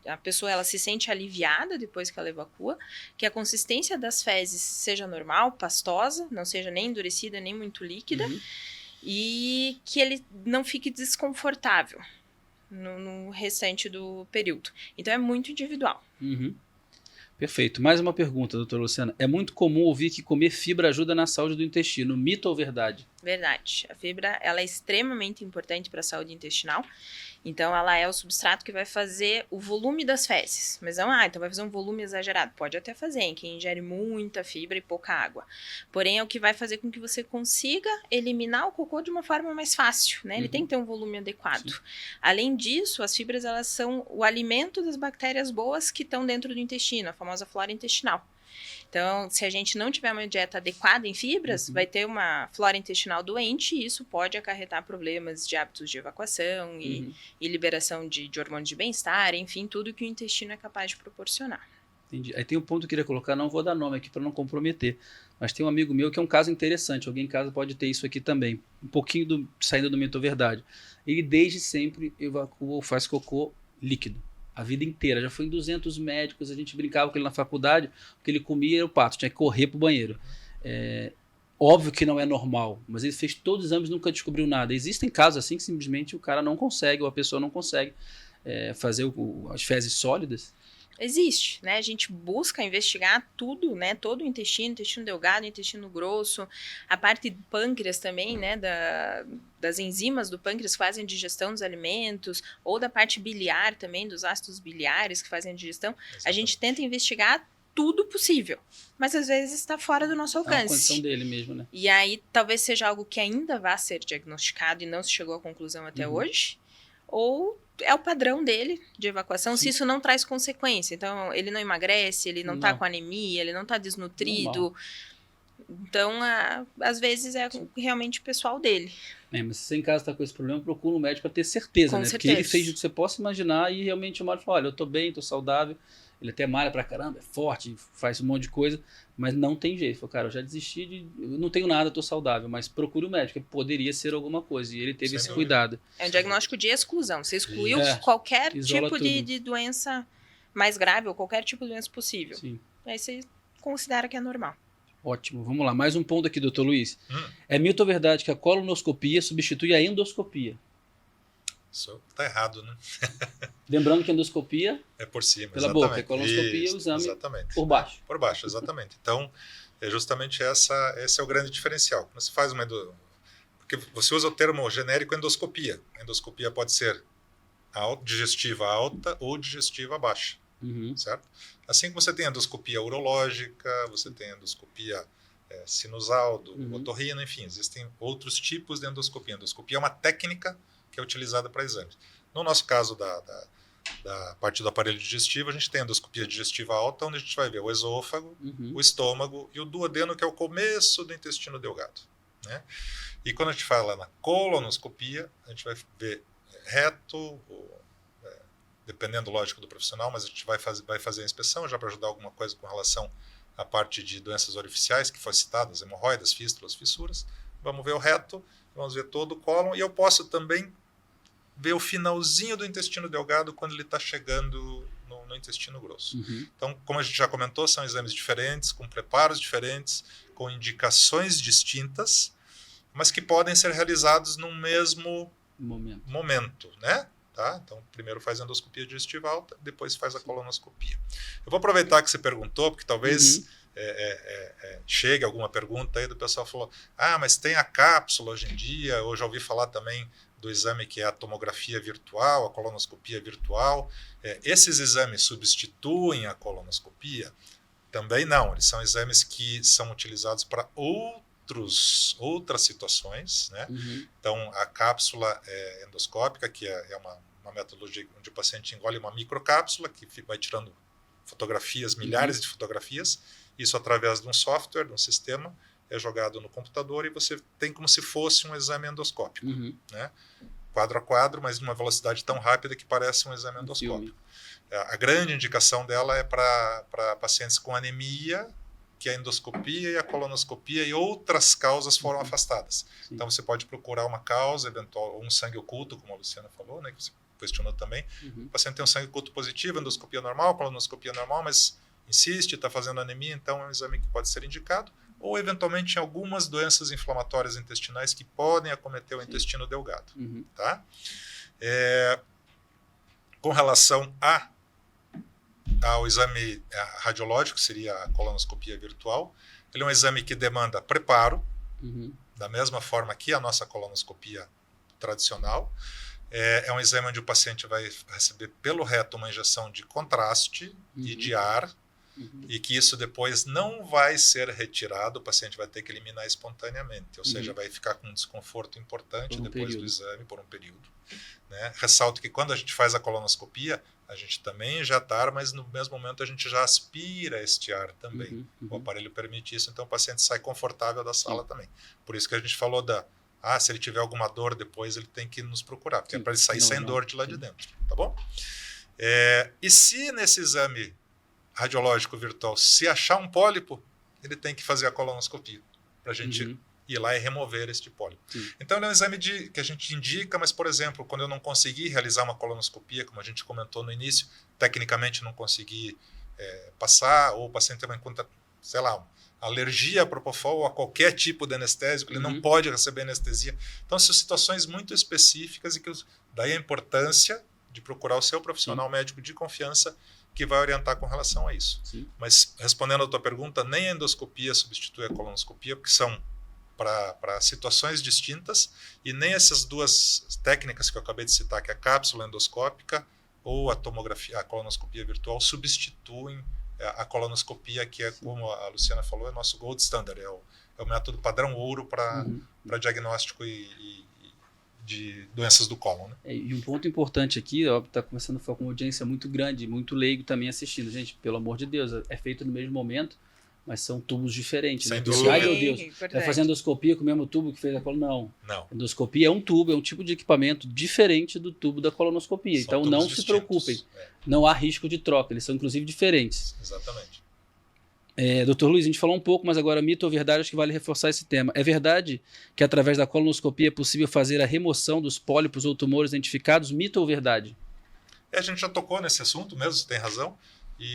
a pessoa ela se sente aliviada depois que ela evacua, que a consistência das fezes seja normal, pastosa, não seja nem endurecida nem muito líquida, Uhum. e que ele não fique desconfortável no restante do período. Então é muito individual. Uhum. Perfeito. Mais uma pergunta, doutora Luciana. É muito comum ouvir que comer fibra ajuda na saúde do intestino. Mito ou verdade? Verdade. A fibra ela é extremamente importante para a saúde intestinal. Então, ela é o substrato que vai fazer o volume das fezes. Mas não, então vai fazer um volume exagerado. Pode até fazer, em quem ingere muita fibra e pouca água. Porém, é o que vai fazer com que você consiga eliminar o cocô de uma forma mais fácil, né? Ele Uhum. tem que ter um volume adequado. Sim. Além disso, as fibras, elas são o alimento das bactérias boas que estão dentro do intestino, a famosa flora intestinal. Então, se a gente não tiver uma dieta adequada em fibras, vai ter uma flora intestinal doente e isso pode acarretar problemas de hábitos de evacuação e liberação de hormônios de bem-estar, enfim, tudo que o intestino é capaz de proporcionar. Entendi. Aí tem um ponto que eu queria colocar, não vou dar nome aqui para não comprometer, mas tem um amigo meu que é um caso interessante, alguém em casa pode ter isso aqui também, um pouquinho saindo do mito ou verdade. Ele desde sempre evacua ou faz cocô líquido, a vida inteira, já foi em 200 médicos, a gente brincava com ele na faculdade, o que ele comia era o pato, tinha que correr pro banheiro. Óbvio que não é normal, mas ele fez todos os exames e nunca descobriu nada. Existem casos assim que simplesmente o cara não consegue, ou a pessoa não consegue fazer as fezes sólidas. Existe, né? A gente busca investigar tudo, né? Todo o intestino delgado, intestino grosso, a parte do pâncreas também, né? Das enzimas do pâncreas que fazem a digestão dos alimentos, ou da parte biliar também, dos ácidos biliares que fazem a digestão. A gente tenta investigar tudo possível, mas às vezes está fora do nosso É uma alcance. condição dele mesmo, né? E aí talvez seja algo que ainda vá ser diagnosticado e não se chegou à conclusão até hoje, ou é o padrão dele de evacuação, Sim. se isso não traz consequência. Então, ele não emagrece, ele não tá Não. com anemia, ele não tá desnutrido. Normal. Então, às vezes é realmente pessoal dele. Mas se você em casa está com esse problema, procura um médico para ter certeza, Com né? certeza. Porque ele fez o que você possa imaginar e realmente o médico fala, olha, eu tô bem, tô saudável, ele até malha pra caramba, é forte, faz um monte de coisa, mas não tem jeito. Ele falou, cara, eu já desisti eu não tenho nada, eu tô saudável, mas procure o médico, porque poderia ser alguma coisa, e ele teve Sem esse dúvida. cuidado. É um diagnóstico de exclusão. Você excluiu É, qualquer isola tipo tudo. de doença mais grave ou qualquer tipo de doença possível. Sim. Aí você considera que é normal. Ótimo, vamos lá, mais um ponto aqui, doutor Luiz. É mito ou verdade que a colonoscopia substitui a endoscopia? Isso tá errado, né? Lembrando que a endoscopia É por cima, pela exatamente. boca, a colonoscopia Isso, o exame exatamente. por baixo. Por baixo, exatamente. Então, é justamente esse é o grande diferencial. Quando você faz porque você usa o termo genérico endoscopia. A endoscopia pode ser digestiva alta ou digestiva baixa, certo? Assim como você tem endoscopia urológica, você tem endoscopia sinusal, do otorrino, enfim, existem outros tipos de endoscopia. A endoscopia é uma técnica que é utilizada para exames. No nosso caso da parte do aparelho digestivo, a gente tem a endoscopia digestiva alta, onde a gente vai ver o esôfago, o estômago e o duodeno, que é o começo do intestino delgado, né? E quando a gente fala na colonoscopia, a gente vai ver reto, dependendo, lógico, do profissional, mas a gente vai fazer a inspeção já para ajudar alguma coisa com relação à parte de doenças orificiais, que foi citada, as hemorroidas, fístulas, fissuras. Vamos ver o reto, vamos ver todo o cólon, e eu posso também ver o finalzinho do intestino delgado quando ele está chegando no intestino grosso. Então, como a gente já comentou, são exames diferentes, com preparos diferentes, com indicações distintas, mas que podem ser realizados no mesmo momento, né? Tá? Então, primeiro faz a endoscopia digestiva alta, depois faz a colonoscopia. Eu vou aproveitar que você perguntou, porque talvez chegue alguma pergunta aí do pessoal que falou, mas tem a cápsula hoje em dia, eu já ouvi falar também do exame que é a tomografia virtual, a colonoscopia virtual. Esses exames substituem a colonoscopia? Também não, eles são exames que são utilizados para outras situações, né? Então, a cápsula endoscópica, que é uma metodologia onde o paciente engole uma microcápsula, que vai tirando fotografias, milhares de fotografias, isso através de um software, de um sistema, é jogado no computador e você tem como se fosse um exame endoscópico, né? Quadro a quadro, mas numa velocidade tão rápida que parece um exame endoscópico. A grande indicação dela é para pacientes com anemia, que a endoscopia e a colonoscopia e outras causas foram afastadas. Então você pode procurar uma causa, eventual, um sangue oculto, como a Luciana falou, né, que você questionou também. O paciente tem um sangue oculto positivo, endoscopia normal, colonoscopia normal, mas insiste, está fazendo anemia, então é um exame que pode ser indicado, ou eventualmente em algumas doenças inflamatórias intestinais que podem acometer o intestino delgado. Tá? Com relação ao exame radiológico, seria a colonoscopia virtual, ele é um exame que demanda preparo, da mesma forma que a nossa colonoscopia tradicional. É um exame onde o paciente vai receber pelo reto uma injeção de contraste e de ar, e que isso depois não vai ser retirado, o paciente vai ter que eliminar espontaneamente, ou seja, vai ficar com um desconforto importante depois do exame por um período, né? Ressalto que quando a gente faz a colonoscopia, a gente também injeta ar, mas no mesmo momento a gente já aspira este ar também. O aparelho permite isso, então o paciente sai confortável da sala também. Por isso que a gente falou se ele tiver alguma dor depois, ele tem que nos procurar, porque é para ele sair sem dor de lá de dentro, tá bom? E se nesse exame radiológico virtual, se achar um pólipo, ele tem que fazer a colonoscopia, para a gente ir lá e remover este pólipo. Então, ele é um exame que a gente indica, mas, por exemplo, quando eu não consegui realizar uma colonoscopia, como a gente comentou no início, tecnicamente não consegui passar, ou o paciente tem uma alergia a propofol ou a qualquer tipo de anestésico, ele não pode receber anestesia. Então, são situações muito específicas e que daí a importância de procurar o seu profissional médico de confiança que vai orientar com relação a isso. Mas, respondendo à tua pergunta, nem a endoscopia substitui a colonoscopia, porque são para situações distintas, e nem essas duas técnicas que eu acabei de citar, que é a cápsula endoscópica ou a colonoscopia virtual, substituem a colonoscopia, que é, como a Luciana falou, é nosso gold standard, é o método padrão ouro para diagnóstico de doenças do cólon, né? E um ponto importante aqui, está começando a ficar com uma audiência muito grande, muito leigo também assistindo. Gente, pelo amor de Deus, é feito no mesmo momento, mas são tubos diferentes. Sem né? dúvida. Ai, meu Deus, vai fazer endoscopia com o mesmo tubo que fez a colonoscopia? Não. Endoscopia é um tubo, é um tipo de equipamento diferente do tubo da colonoscopia. Então não se preocupem, não há risco de troca, eles são inclusive diferentes. Exatamente. Dr. Luiz, a gente falou um pouco, mas agora mito ou verdade, acho que vale reforçar esse tema. É verdade que através da colonoscopia é possível fazer a remoção dos pólipos ou tumores identificados? Mito ou verdade? A gente já tocou nesse assunto mesmo, você tem razão,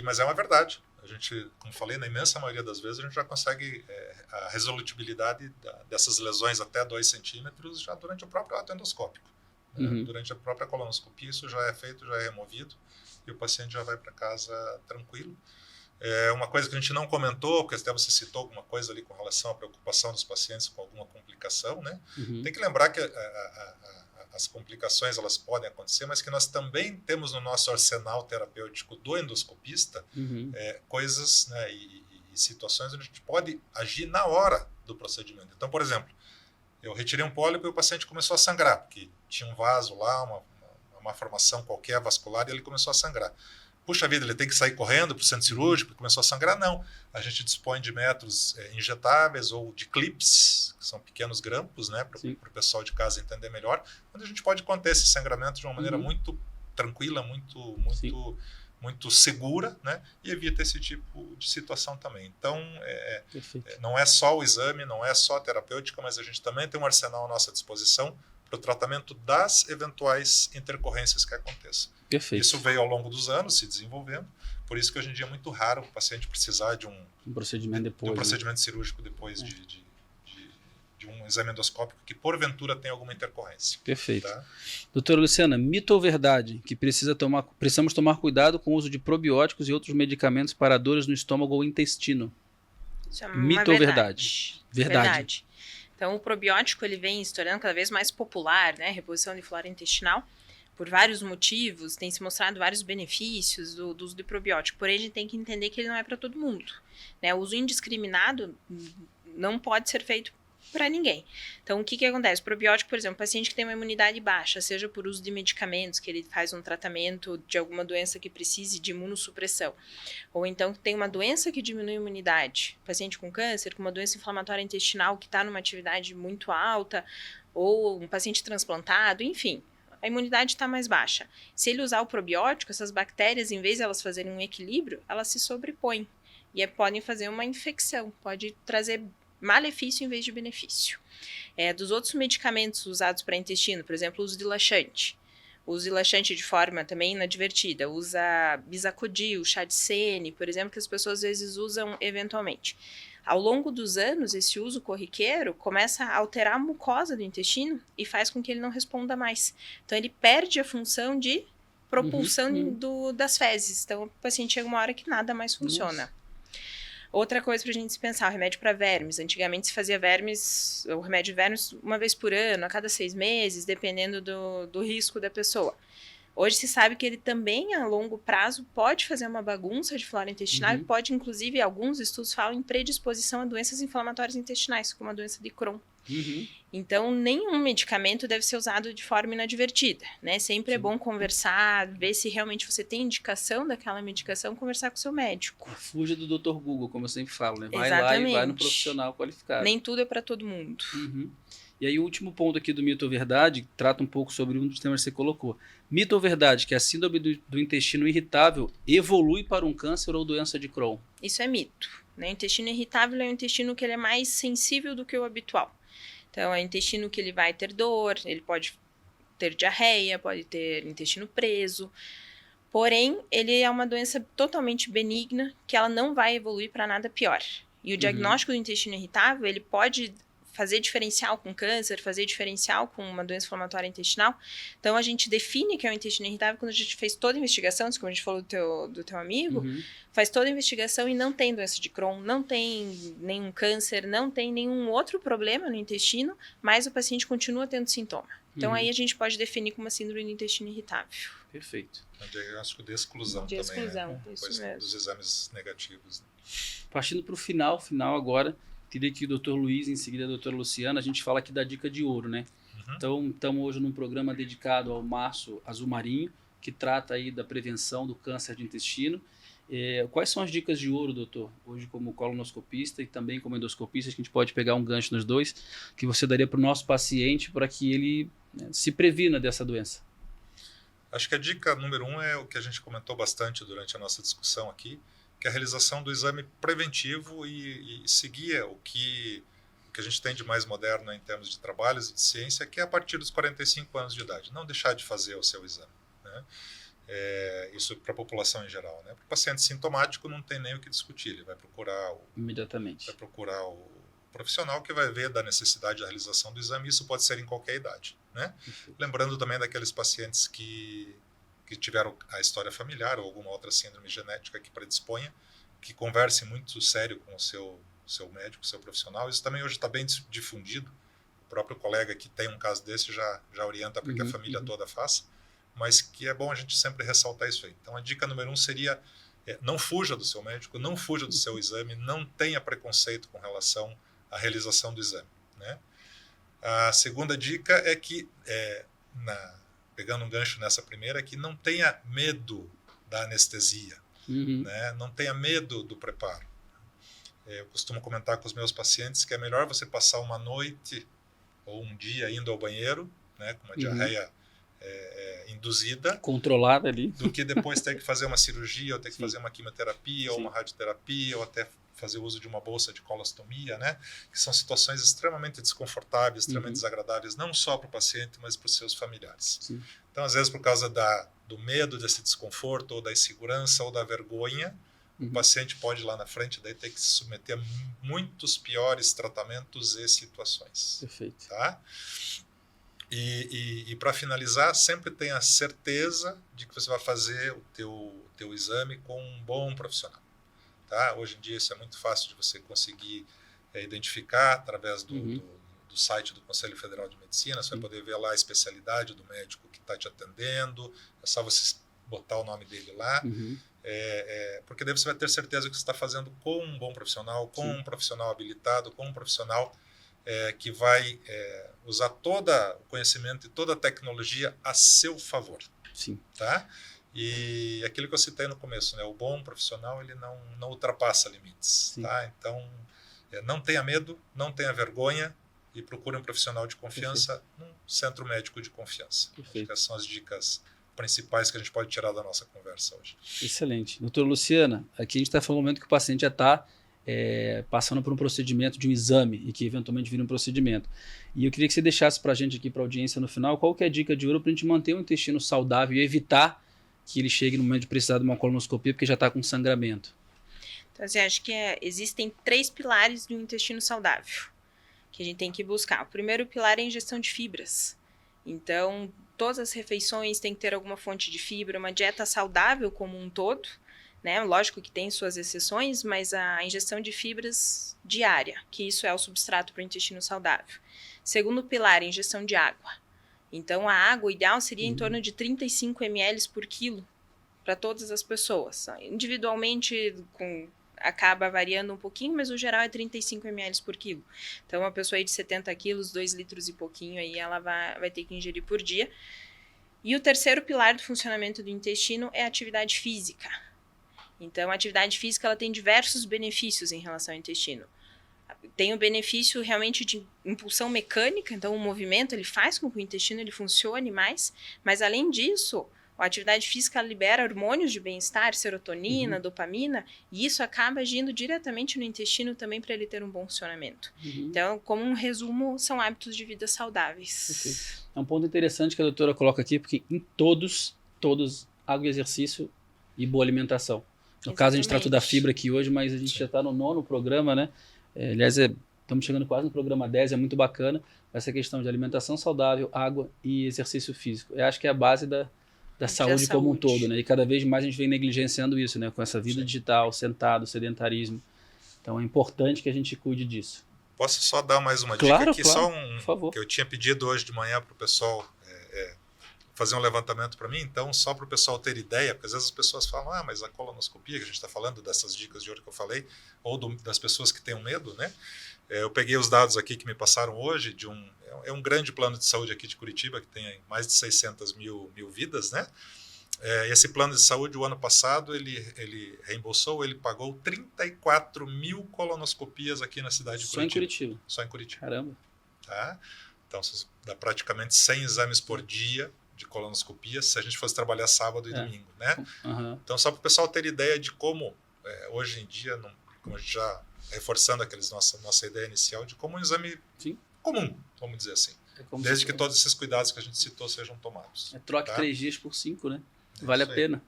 mas é uma verdade. A gente, como falei, na imensa maioria das vezes a gente já consegue a resolutibilidade dessas lesões até 2 centímetros já durante o próprio ato endoscópico. Né? Durante a própria colonoscopia, isso já é feito, já é removido, e o paciente já vai para casa tranquilo. Uma coisa que a gente não comentou, porque até você citou alguma coisa ali com relação à preocupação dos pacientes com alguma complicação, né? Tem que lembrar que as complicações elas podem acontecer, mas que nós também temos no nosso arsenal terapêutico do endoscopista coisas, né, e situações onde a gente pode agir na hora do procedimento. Então, por exemplo, eu retirei um pólipo e o paciente começou a sangrar, porque tinha um vaso lá, uma formação qualquer vascular, e ele começou a sangrar. Puxa vida, ele tem que sair correndo para o centro cirúrgico e começou a sangrar? Não. A gente dispõe de métodos injetáveis ou de clips, que são pequenos grampos, né, para o pessoal de casa entender melhor, onde a gente pode conter esse sangramento de uma maneira muito tranquila, muito segura, né, e evita esse tipo de situação também. Então, não é só o exame, não é só a terapêutica, mas a gente também tem um arsenal à nossa disposição para o tratamento das eventuais intercorrências que aconteçam. Perfeito. Isso veio ao longo dos anos se desenvolvendo, por isso que hoje em dia é muito raro o paciente precisar de um procedimento depois, de um procedimento cirúrgico depois de um exame endoscópico que porventura tem alguma intercorrência. Perfeito. Tá? Doutora Luciana, mito ou verdade que precisamos tomar cuidado com o uso de probióticos e outros medicamentos para dores no estômago ou intestino? Isso é mito ou verdade? Verdade. Então, o probiótico ele vem se tornando cada vez mais popular, né? Reposição de flora intestinal, por vários motivos, tem se mostrado vários benefícios do uso de probiótico. Porém, a gente tem que entender que ele não é para todo mundo, né? O uso indiscriminado não pode ser feito para ninguém. Então, o que acontece? Probiótico, por exemplo, paciente que tem uma imunidade baixa, seja por uso de medicamentos, que ele faz um tratamento de alguma doença que precise de imunossupressão, ou então que tem uma doença que diminui a imunidade, paciente com câncer, com uma doença inflamatória intestinal que está numa atividade muito alta, ou um paciente transplantado, enfim, a imunidade está mais baixa. Se ele usar o probiótico, essas bactérias, em vez de elas fazerem um equilíbrio, elas se sobrepõem e podem fazer uma infecção, pode trazer malefício em vez de benefício. Dos outros medicamentos usados para intestino, por exemplo, o uso de laxante. O uso de laxante de forma também inadvertida. Usa bisacodil, chá de sene, por exemplo, que as pessoas às vezes usam eventualmente. Ao longo dos anos, esse uso corriqueiro começa a alterar a mucosa do intestino e faz com que ele não responda mais. Então, ele perde a função de propulsão das fezes. Então, o paciente chega uma hora que nada mais funciona. Nossa. Outra coisa para a gente pensar, o remédio para vermes. Antigamente se fazia o remédio de vermes uma vez por ano, a cada 6 meses, dependendo do risco da pessoa. Hoje se sabe que ele também, a longo prazo, pode fazer uma bagunça de flora intestinal e pode, inclusive, alguns estudos falam em predisposição a doenças inflamatórias intestinais, como a doença de Crohn. Então, nenhum medicamento deve ser usado de forma inadvertida, né? Sempre é bom conversar, ver se realmente você tem indicação daquela medicação, conversar com o seu médico. Fuja do Dr. Google, como eu sempre falo, né? Vai Exatamente. lá e vai no profissional qualificado. Nem tudo é para todo mundo. E aí o último ponto aqui do mito ou verdade, trata um pouco sobre um dos temas que você colocou. Mito ou verdade que a síndrome do intestino irritável evolui para um câncer ou doença de Crohn? Isso é mito, né? O intestino irritável é um intestino que ele é mais sensível do que o habitual. Então, é um intestino que ele vai ter dor, ele pode ter diarreia, pode ter intestino preso. Porém, ele é uma doença totalmente benigna, que ela não vai evoluir para nada pior. E o diagnóstico do intestino irritável, ele pode fazer diferencial com câncer, fazer diferencial com uma doença inflamatória intestinal. Então, a gente define que é um intestino irritável quando a gente fez toda a investigação, como a gente falou do teu amigo, faz toda a investigação e não tem doença de Crohn, não tem nenhum câncer, não tem nenhum outro problema no intestino, mas o paciente continua tendo sintoma. Então, aí a gente pode definir como uma síndrome do intestino irritável. Perfeito. É um diagnóstico de exclusão de também, exclusão, né? Isso mesmo. Dos exames negativos. Né? Partindo para o final agora, queria que o Dr. Luiz, em seguida a doutora Luciana, a gente fala aqui da dica de ouro, né? Então, estamos hoje num programa dedicado ao Março Azul Marinho, que trata aí da prevenção do câncer de intestino. Quais são as dicas de ouro, doutor? Hoje como colonoscopista e também como endoscopista, a gente pode pegar um gancho nos dois, que você daria para o nosso paciente para que ele se previna dessa doença. Acho que a dica número 1 é o que a gente comentou bastante durante a nossa discussão aqui, que é a realização do exame preventivo e seguir o que a gente tem de mais moderno em termos de trabalhos e de ciência, que é a partir dos 45 anos de idade. Não deixar de fazer o seu exame. Né? Isso para a população em geral. Né? Para o paciente sintomático não tem nem o que discutir, ele vai procurar imediatamente. Vai procurar o profissional que vai ver da necessidade da realização do exame. Isso pode ser em qualquer idade. né? Lembrando também daqueles pacientes que tiveram a história familiar ou alguma outra síndrome genética que predisponha, que converse muito sério com o seu médico, seu profissional. Isso também hoje está bem difundido. O próprio colega que tem um caso desse já orienta para que a família toda faça, mas que é bom a gente sempre ressaltar isso aí. Então a dica número 1 seria não fuja do seu médico, não fuja do seu exame, não tenha preconceito com relação à realização do exame, né? A segunda dica é que, pegando um gancho nessa primeira, é que não tenha medo da anestesia, né? Não tenha medo do preparo. Eu costumo comentar com os meus pacientes que é melhor você passar uma noite ou um dia indo ao banheiro, né, com uma diarreia induzida, controlada ali, do que depois ter que fazer uma cirurgia, ou ter que fazer uma quimioterapia, ou uma radioterapia, ou até fazer uso de uma bolsa de colostomia, né? Que são situações extremamente desconfortáveis, extremamente desagradáveis, não só para o paciente, mas para os seus familiares. Sim. Então, às vezes, por causa do medo desse desconforto, ou da insegurança, ou da vergonha, o paciente pode lá na frente daí ter que se submeter a muitos piores tratamentos e situações. Perfeito. Tá? E para finalizar, sempre tenha certeza de que você vai fazer o teu exame com um bom profissional. Tá? Hoje em dia isso é muito fácil de você conseguir identificar através do site do Conselho Federal de Medicina. Você vai poder ver lá a especialidade do médico que está te atendendo. É só você botar o nome dele lá. Porque daí você vai ter certeza que você está fazendo com um bom profissional, com um profissional habilitado, com um profissional que vai usar todo o conhecimento e toda a tecnologia a seu favor. Sim. Tá? E aquilo que eu citei no começo, né? O bom profissional ele não ultrapassa limites. Tá? Então, não tenha medo, não tenha vergonha e procure um profissional de confiança num centro médico de confiança. Acho que essas são as dicas principais que a gente pode tirar da nossa conversa hoje. Excelente. Doutora Luciana, aqui a gente está falando no momento que o paciente já está passando por um procedimento de um exame e que eventualmente vira um procedimento. E eu queria que você deixasse para a gente aqui, para a audiência no final, qual que é a dica de ouro para a gente manter o intestino saudável e evitar que ele chegue no momento de precisar de uma colonoscopia porque já está com sangramento. Então, assim, acho que existem 3 pilares do intestino saudável que a gente tem que buscar. O primeiro pilar é a ingestão de fibras. Então, todas as refeições têm que ter alguma fonte de fibra, uma dieta saudável como um todo, né? Lógico que tem suas exceções, mas a ingestão de fibras diária, que isso é o substrato para o intestino saudável. Segundo pilar, a ingestão de água. Então, a água ideal seria em torno de 35 ml por quilo para todas as pessoas. Individualmente, acaba variando um pouquinho, mas o geral é 35 ml por quilo. Então, uma pessoa aí de 70 quilos, 2 litros e pouquinho, aí ela vai ter que ingerir por dia. E o terceiro pilar do funcionamento do intestino é a atividade física. Então, a atividade física ela tem diversos benefícios em relação ao intestino. Tem o benefício realmente de impulsão mecânica, então o movimento ele faz com que o intestino ele funcione mais, mas além disso, a atividade física libera hormônios de bem-estar, serotonina, dopamina, e isso acaba agindo diretamente no intestino também para ele ter um bom funcionamento. Então, como um resumo, são hábitos de vida saudáveis. Perfeito. É um ponto interessante que a doutora coloca aqui, porque em todos, água e exercício e boa alimentação. No caso, a gente tratou da fibra aqui hoje, mas a gente já está no 9º programa, né? Aliás, estamos chegando quase no programa 10, é muito bacana essa questão de alimentação saudável, água e exercício físico. Eu acho que é a base da saúde como um todo, né? E cada vez mais a gente vem negligenciando isso, né? Com essa vida digital, sentado, sedentarismo. Então é importante que a gente cuide disso. Posso só dar mais uma dica aqui? Claro, só por favor. Que eu tinha pedido hoje de manhã para o pessoal fazer um levantamento para mim, então só para o pessoal ter ideia, porque às vezes as pessoas falam, mas a colonoscopia, que a gente está falando dessas dicas de ouro que eu falei, ou das pessoas que têm medo, né? Eu peguei os dados aqui que me passaram hoje de um grande plano de saúde aqui de Curitiba, que tem mais de 600 mil vidas, né? Esse plano de saúde, o ano passado, ele reembolsou, ele pagou 34 mil colonoscopias aqui na cidade de Curitiba. Só em Curitiba? Só em Curitiba. Caramba. Tá? Então, dá praticamente 100 exames por dia de colonoscopia, se a gente fosse trabalhar sábado e domingo, né? Então, só para o pessoal ter ideia de como, hoje em dia, como a gente já reforçando nossa ideia inicial, de como um exame comum, vamos dizer assim. Desde que todos esses cuidados que a gente citou sejam tomados. Troque 3 dias por 5, né? Vale a pena.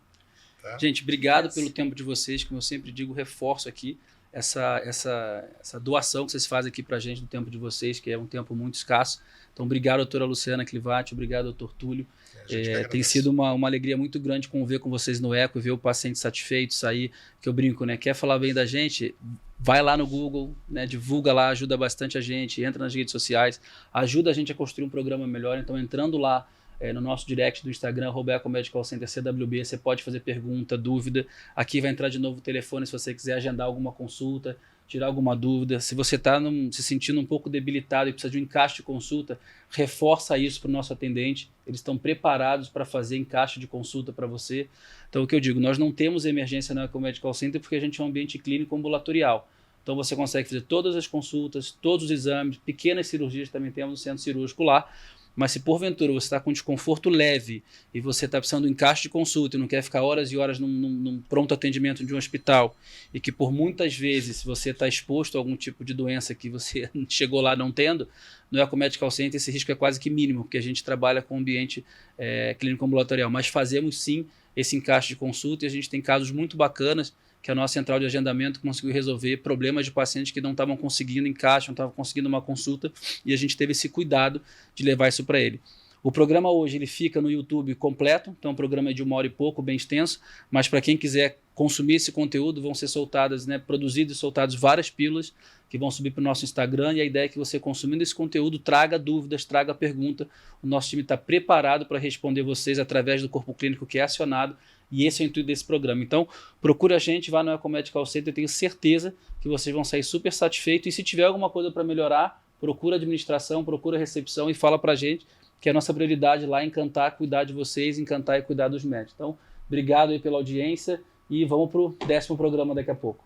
Tá? Gente, obrigado pelo tempo de vocês, como eu sempre digo, reforço aqui. essa doação que vocês fazem aqui para a gente do tempo de vocês, que é um tempo muito escasso. Então, obrigado, doutora Luciana Clivati, obrigado, doutor Túlio. Tem sido uma alegria muito grande conviver com vocês no Eco, ver o paciente satisfeito, sair, que eu brinco, né? Quer falar bem da gente? Vai lá no Google, né? Divulga lá, ajuda bastante a gente, entra nas redes sociais, ajuda a gente a construir um programa melhor. Então, entrando lá no nosso direct do Instagram, @ecomedicalcenter CWB, você pode fazer pergunta, dúvida. Aqui vai entrar de novo o telefone se você quiser agendar alguma consulta, tirar alguma dúvida. Se você está se sentindo um pouco debilitado e precisa de um encaixe de consulta, reforça isso para o nosso atendente. Eles estão preparados para fazer encaixe de consulta para você. Então, o que eu digo, nós não temos emergência no Ecomedical Center porque a gente é um ambiente clínico ambulatorial. Então, você consegue fazer todas as consultas, todos os exames, pequenas cirurgias também temos no centro cirúrgico lá. Mas se porventura você está com desconforto leve e você está precisando de um encaixe de consulta e não quer ficar horas e horas num pronto atendimento de um hospital e que por muitas vezes você está exposto a algum tipo de doença que você chegou lá não tendo, no Ecomedical Center esse risco é quase que mínimo, porque a gente trabalha com ambiente clínico ambulatorial. Mas fazemos sim esse encaixe de consulta e a gente tem casos muito bacanas que a nossa central de agendamento conseguiu resolver problemas de pacientes que não estavam conseguindo encaixe, não estavam conseguindo uma consulta, e a gente teve esse cuidado de levar isso para ele. O programa hoje ele fica no YouTube completo, então o programa é de 1 hora e pouco, bem extenso, mas para quem quiser consumir esse conteúdo, vão ser soltadas, produzidas e soltadas várias pílulas que vão subir para o nosso Instagram, e a ideia é que você, consumindo esse conteúdo, traga dúvidas, traga pergunta. O nosso time está preparado para responder vocês através do corpo clínico que é acionado, e esse é o intuito desse programa. Então, procura a gente, vá no Ecomedical Center, eu tenho certeza que vocês vão sair super satisfeitos, e se tiver alguma coisa para melhorar, procura a administração, procura a recepção e fala para a gente, que a nossa prioridade lá é encantar, cuidar de vocês, encantar e cuidar dos médicos. Então, obrigado aí pela audiência e vamos para o 10º programa daqui a pouco.